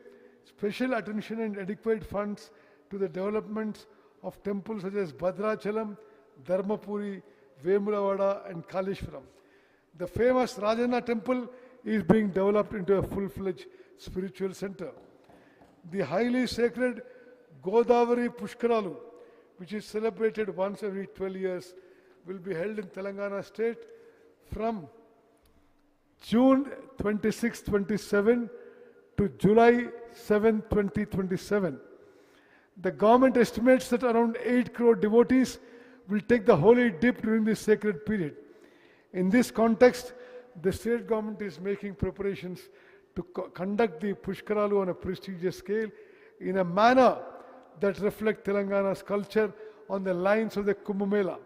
special attention and adequate funds to the development of temples such as Bhadrachalam, Dharmapuri, Vemulavada and Kaleshwaram. The famous Rajanna temple is being developed into a full-fledged spiritual center. The highly sacred Godavari Pushkaralu, which is celebrated once every 12 years, will be held in Telangana state from June 26-27 to July 7, 2027. The government estimates that around 8 crore devotees will take the holy dip during this sacred period. In this context, the state government is making preparations to conduct the Pushkaralu on a prestigious scale in a manner that reflects Telangana's culture on the lines of the Kumbh Mela.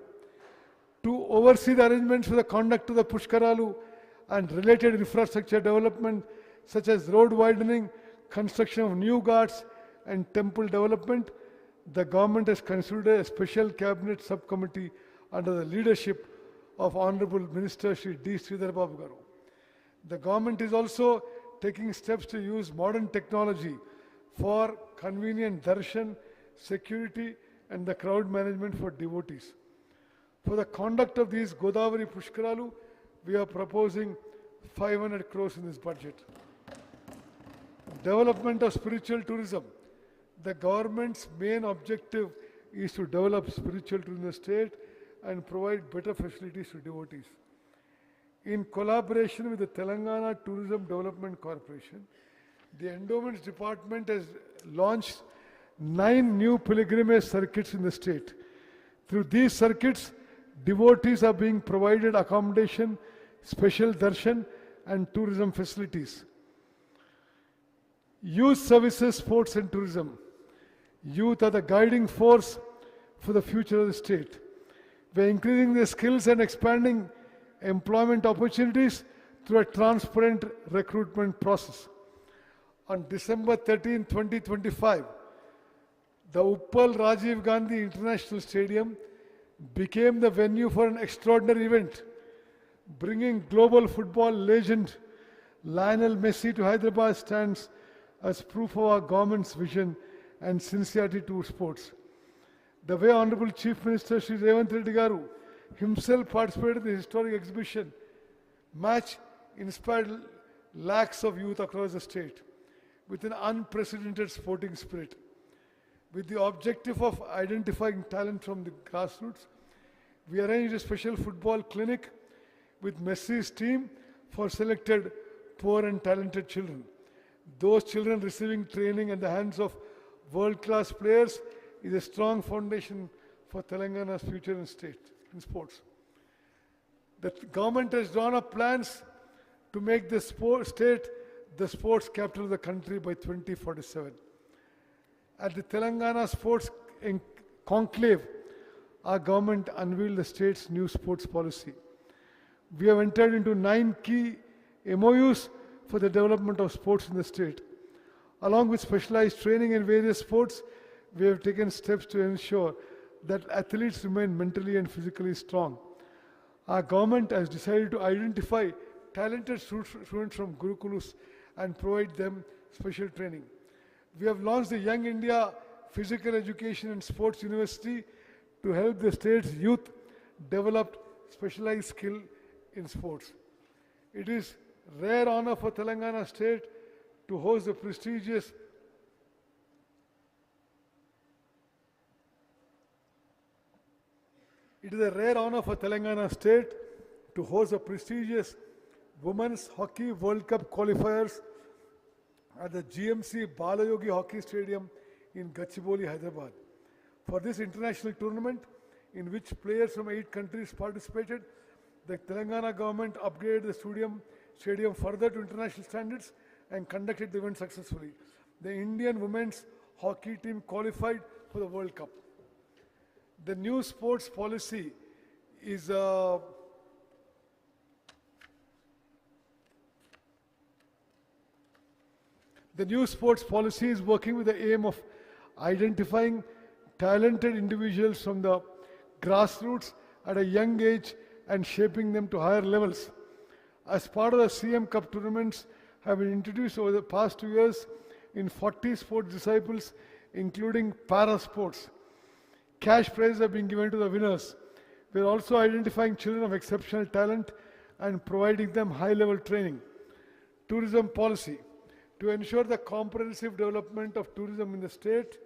To oversee the arrangements for the conduct of the Pushkaralu and related infrastructure development such as road widening, construction of new ghats and temple development, the government has considered a special cabinet subcommittee under the leadership of Honorable Minister Shri D. Sridhar Babu Garu. The government is also taking steps to use modern technology for convenient darshan, security and the crowd management for devotees. For the conduct of these Godavari Pushkaralu, we are proposing 500 crores in this budget. Development of spiritual tourism. The government's main objective is to develop spiritual tourism in the state and provide better facilities to devotees. In collaboration with the Telangana Tourism Development Corporation, the Endowments Department has launched 9 new pilgrimage circuits in the state. Through these circuits, devotees are being provided accommodation, special darshan and tourism facilities. Youth services, sports and tourism. Youth are the guiding force for the future of the state. We are increasing their skills and expanding employment opportunities through a transparent recruitment process. On December 13, 2025, the Uppal Rajiv Gandhi International Stadium became the venue for an extraordinary event, bringing global football legend Lionel Messi to Hyderabad stands as proof of our government's vision and sincerity to sports. The way Honorable Chief Minister Shri Revanth Reddy Garu himself participated in the historic exhibition match inspired lakhs of youth across the state with an unprecedented sporting spirit. With the objective of identifying talent from the grassroots, we arranged a special football clinic with Messi's team for selected poor and talented children. Those children receiving training at the hands of world-class players is a strong foundation for Telangana's future in sports. The government has drawn up plans to make the state the sports capital of the country by 2047. At the Telangana Sports Conclave, our government unveiled the state's new sports policy. We have entered into 9 key MOUs for the development of sports in the state. Along with specialized training in various sports, we have taken steps to ensure that athletes remain mentally and physically strong. Our government has decided to identify talented students from Gurukulus and provide them special training. We have launched the Young India Physical Education and Sports University to help the state's youth develop specialized skill in sports. It is rare honor for Telangana state to host the prestigious It is a rare honor for Telangana state to host the prestigious Women's Hockey World Cup qualifiers at the GMC Balayogi Hockey Stadium in Gachibowli, Hyderabad. For this international tournament, in which players from 8 countries participated, the Telangana government upgraded the stadium further to international standards and conducted the event successfully. The Indian women's hockey team qualified for the World Cup. The new sports policy is The new sports policy is working with the aim of identifying talented individuals from the grassroots at a young age and shaping them to higher levels. As part of the CM Cup tournaments have been introduced over the past 2 years in 40 sports disciplines, including para sports. Cash prizes are being given to the winners. We are also identifying children of exceptional talent and providing them high-level training. Tourism policy. To ensure the comprehensive development of tourism in the state,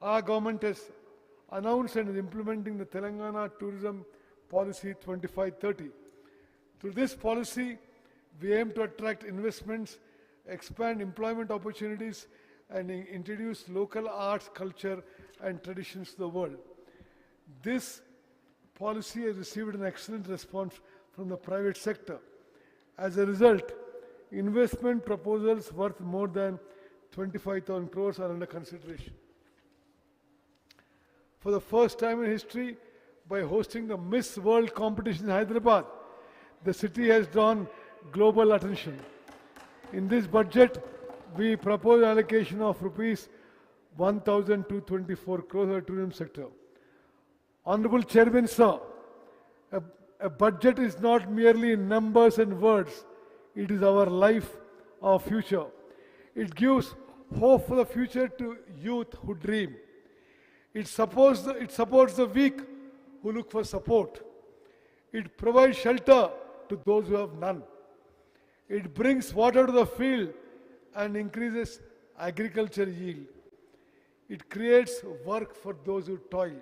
our government has announced and is implementing the Telangana Tourism Policy 2530. Through this policy, we aim to attract investments, expand employment opportunities, and introduce local arts, culture, and traditions to the world. This policy has received an excellent response from the private sector. As a result, investment proposals worth more than 25,000 crores are under consideration. For the first time in history, by hosting the Miss World competition in Hyderabad, the city has drawn global attention. In this budget, we propose allocation of rupees 1,224 crores for the tourism sector. Honorable Chairman, sir, a budget is not merely numbers and words. It is our life, our future. It gives hope for the future to youth who dream. It supports the weak who look for support. It provides shelter to those who have none. It brings water to the field and increases agriculture yield. It creates work for those who toil.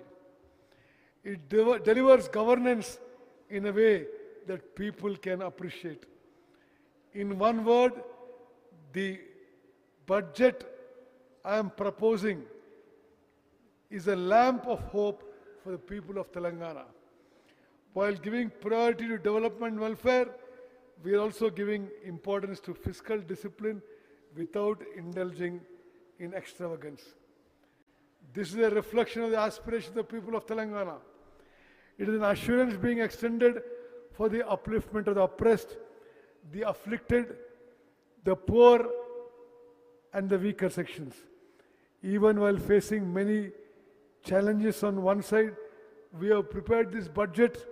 It delivers governance in a way that people can appreciate. In one word, the budget I am proposing is a lamp of hope for the people of Telangana. While giving priority to development and welfare, we are also giving importance to fiscal discipline without indulging in extravagance. This is a reflection of the aspirations of the people of Telangana. It is an assurance being extended for the upliftment of the oppressed, the afflicted, the poor, and the weaker sections. Even while facing many challenges on one side, we have prepared this budget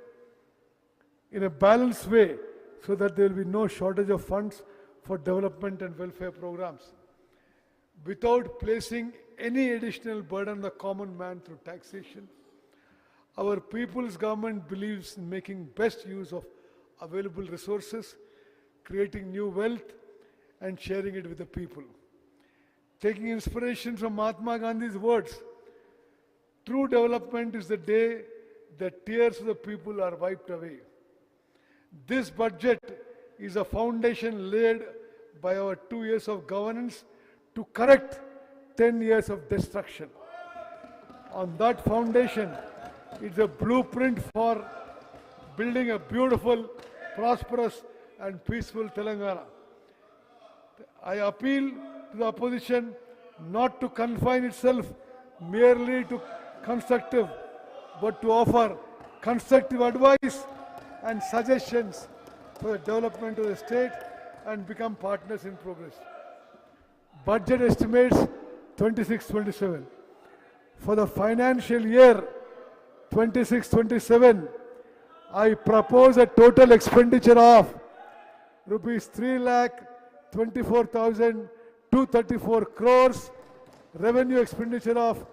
in a balanced way so that there will be no shortage of funds for development and welfare programs. Without placing any additional burden on the common man through taxation, our people's government believes in making best use of available resources, creating new wealth, and sharing it with the people. Taking inspiration from Mahatma Gandhi's words, true development is the day the tears of the people are wiped away. This budget is a foundation laid by our 2 years of governance to correct 10 years of destruction. On that foundation, it's a blueprint for building a beautiful, prosperous, and peaceful Telangana. I appeal to the opposition not to confine itself merely to constructive, but to offer constructive advice and suggestions for the development of the state and become partners in progress. Budget estimates 26-27. For the financial year 26-27, I propose a total expenditure of rupees 3,24,2 234 crores, revenue expenditure of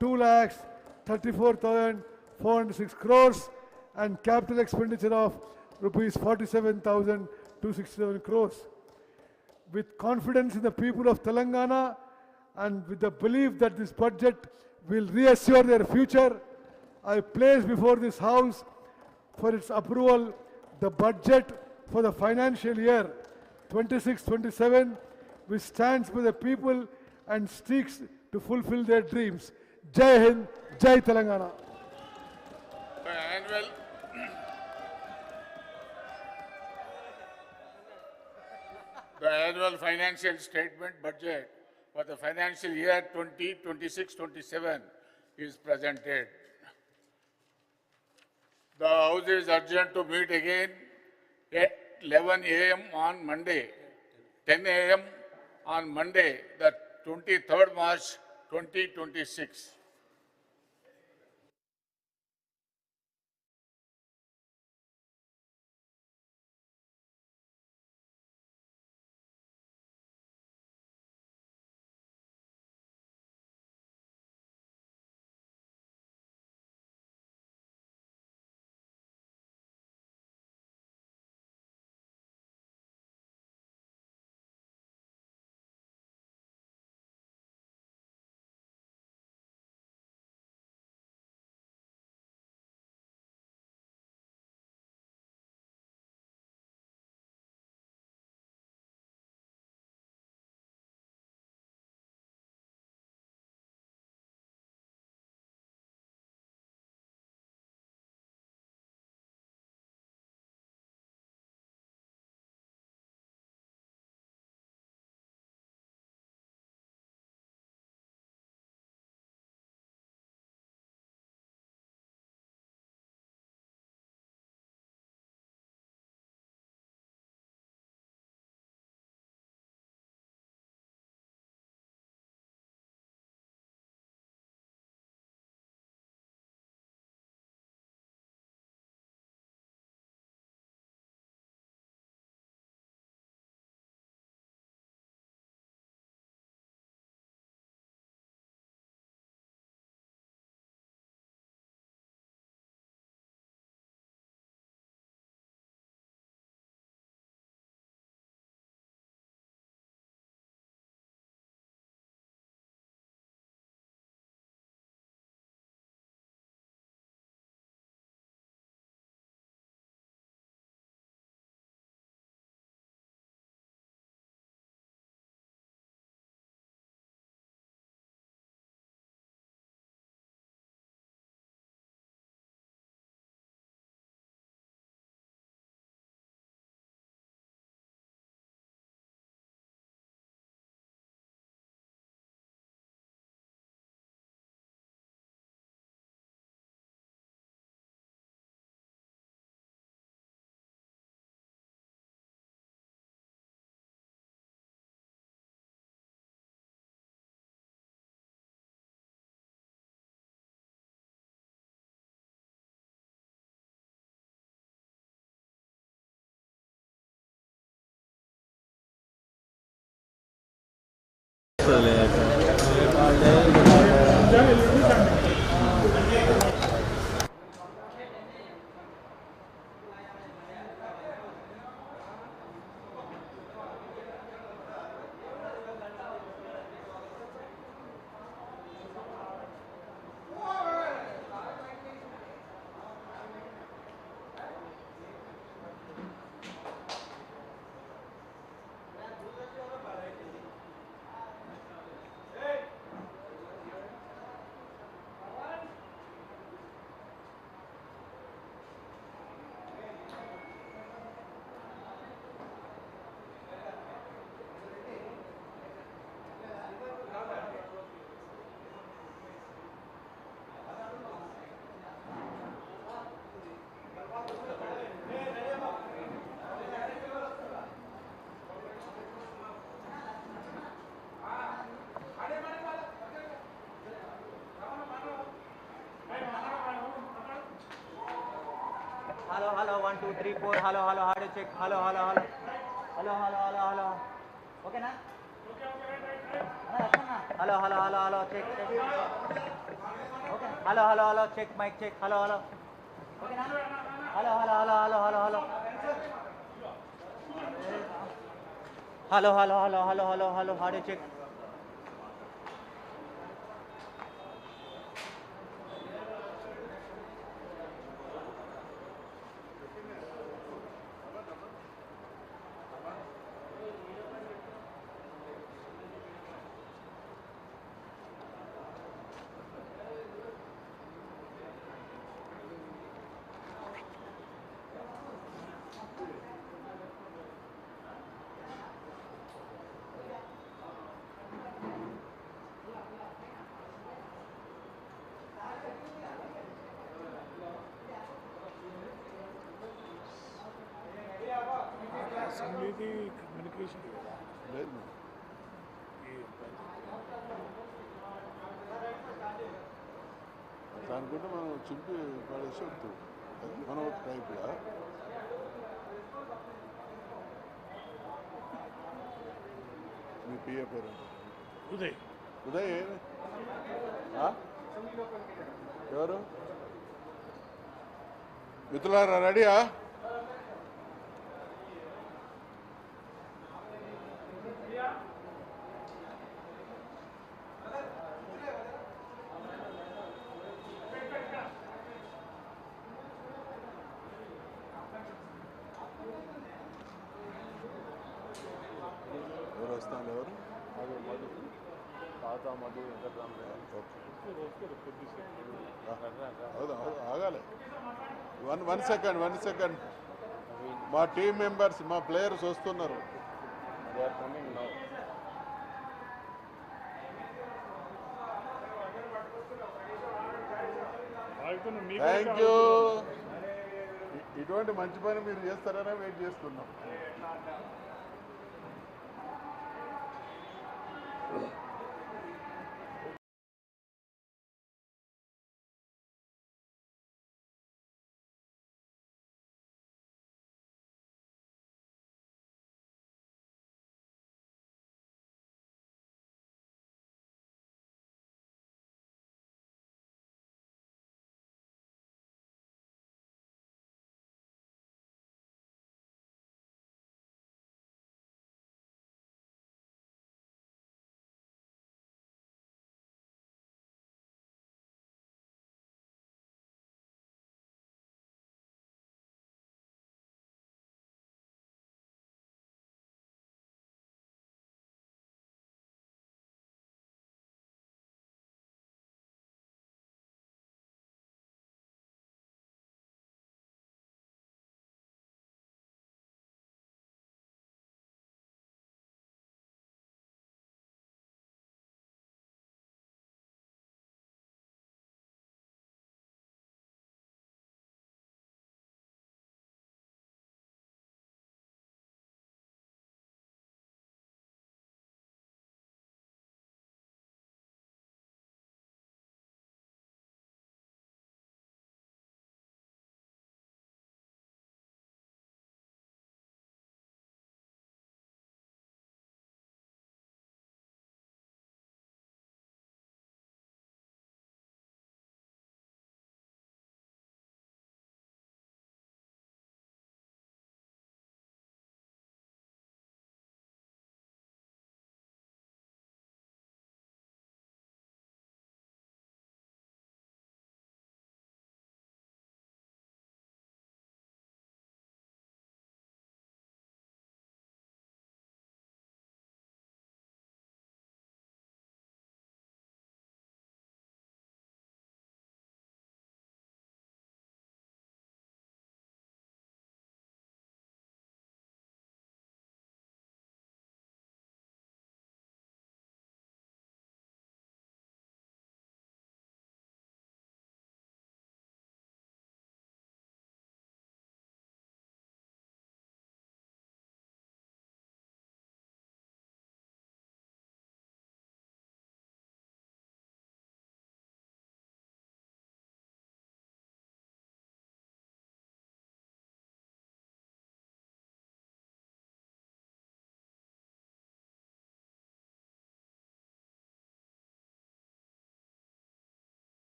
2,34,406 crores, and capital expenditure of rupees 47,267 crores. With confidence in the people of Telangana and with the belief that this budget will reassure their future, I place before this House for its approval the budget for the financial year 26-27, which stands for the people and seeks to fulfill their dreams. Jai Hind, Jai Telangana. The annual financial statement budget for the financial year 2026-27 is presented. The House is urgent to meet again at 11 a.m. on Monday, 10 a.m. on Monday, the 23rd March 2026. Hello, hello, 1, 2, 3, 4. Hello, hello, how do you check? Hello, hello, hello. Hello, hello, hello, hello. Okay, na? Okay. Hello, hello, hello, hello, check, check. Okay. Hello, hello, hello, check, mic check. Hello, hello. Okay, now. Hello, hello, hello, hello, hello, hello. Hello, hello, hello, hello, hello, hello. Audio check. అసెంబ్లీది communication లేదు అనుకుంటే మనం చింపి పడేసి వద్దు మనం టైప్లా మీ PA పేరు ఉదయ్ ఉదయ్ ఎవరు మిత్రులారా రెడీయా ఎవరు వస్తాను ఎవరు మధు మధు తాత మధు వెంకటరామయ్య అవును ఆగాలి వన్ సెకండ్ మా టీం మెంబర్స్ మా ప్లేయర్స్ వస్తున్నారు they are coming now thank you ఇటువంటి మంచి పని మీరు చేస్తారనే వెయిట్ చేస్తున్నాం